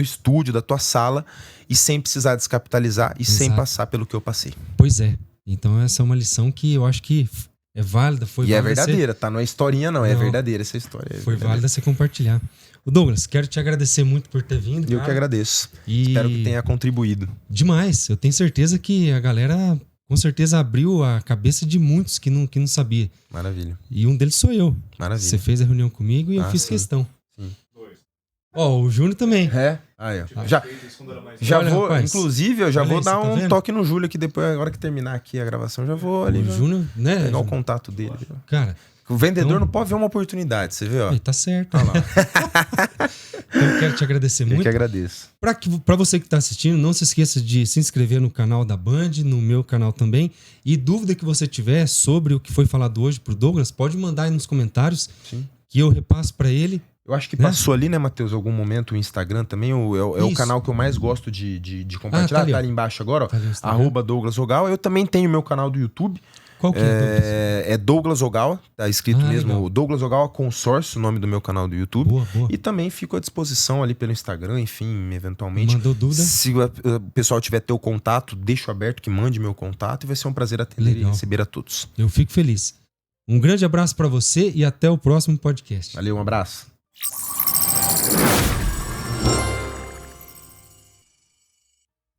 estúdio, da tua sala, e sem precisar descapitalizar e sem passar pelo que eu passei. Pois é. Então essa é uma lição que eu acho que é válida. E é verdadeira, tá? Não é historinha não, é verdadeira essa história. Foi válida você compartilhar. O Douglas, quero te agradecer muito por ter vindo. Eu que agradeço. Espero que tenha contribuído. Demais. Eu tenho certeza que a galera, com certeza, abriu a cabeça de muitos que não sabia. Maravilha. E um deles sou eu. Maravilha. Você fez a reunião comigo e eu fiz questão. Sim. Ó, o Júnior também. É? Aí, ó. Já Olha, vou, rapaz, inclusive, eu já vou dar tá um vendo? toque no Júlio aqui depois, agora que terminar aqui a gravação, já vou ali. O Júnior, né? Pegar o contato dele. Cara, O vendedor então, não pode ver uma oportunidade, você vê, ó. aí, tá certo. Olha lá. Então eu quero te agradecer Eu muito. que agradeço. Pra você que tá assistindo, não se esqueça de se inscrever no canal da Band, no meu canal também. E dúvida que você tiver sobre o que foi falado hoje pro Douglas, pode mandar aí nos comentários. Sim. Que eu repasso pra ele. Eu acho que passou ali, né, Matheus, algum momento o Instagram também, é o canal que eu mais gosto de compartilhar. Tá ali embaixo agora, ó. Tá ali @Douglas Ogawa. Eu também tenho meu canal do YouTube. Qual que é, Douglas? É Douglas Ogawa, tá escrito mesmo, legal. Douglas Ogawa Consórcio, o nome do meu canal do YouTube. Boa. E também fico à disposição ali pelo Instagram, enfim, eventualmente. Mandou dúvida? Se o pessoal tiver teu contato, deixo aberto que mande meu contato e vai ser um prazer atender e receber a todos. Eu fico feliz. Um grande abraço pra você e até o próximo podcast. Valeu, um abraço.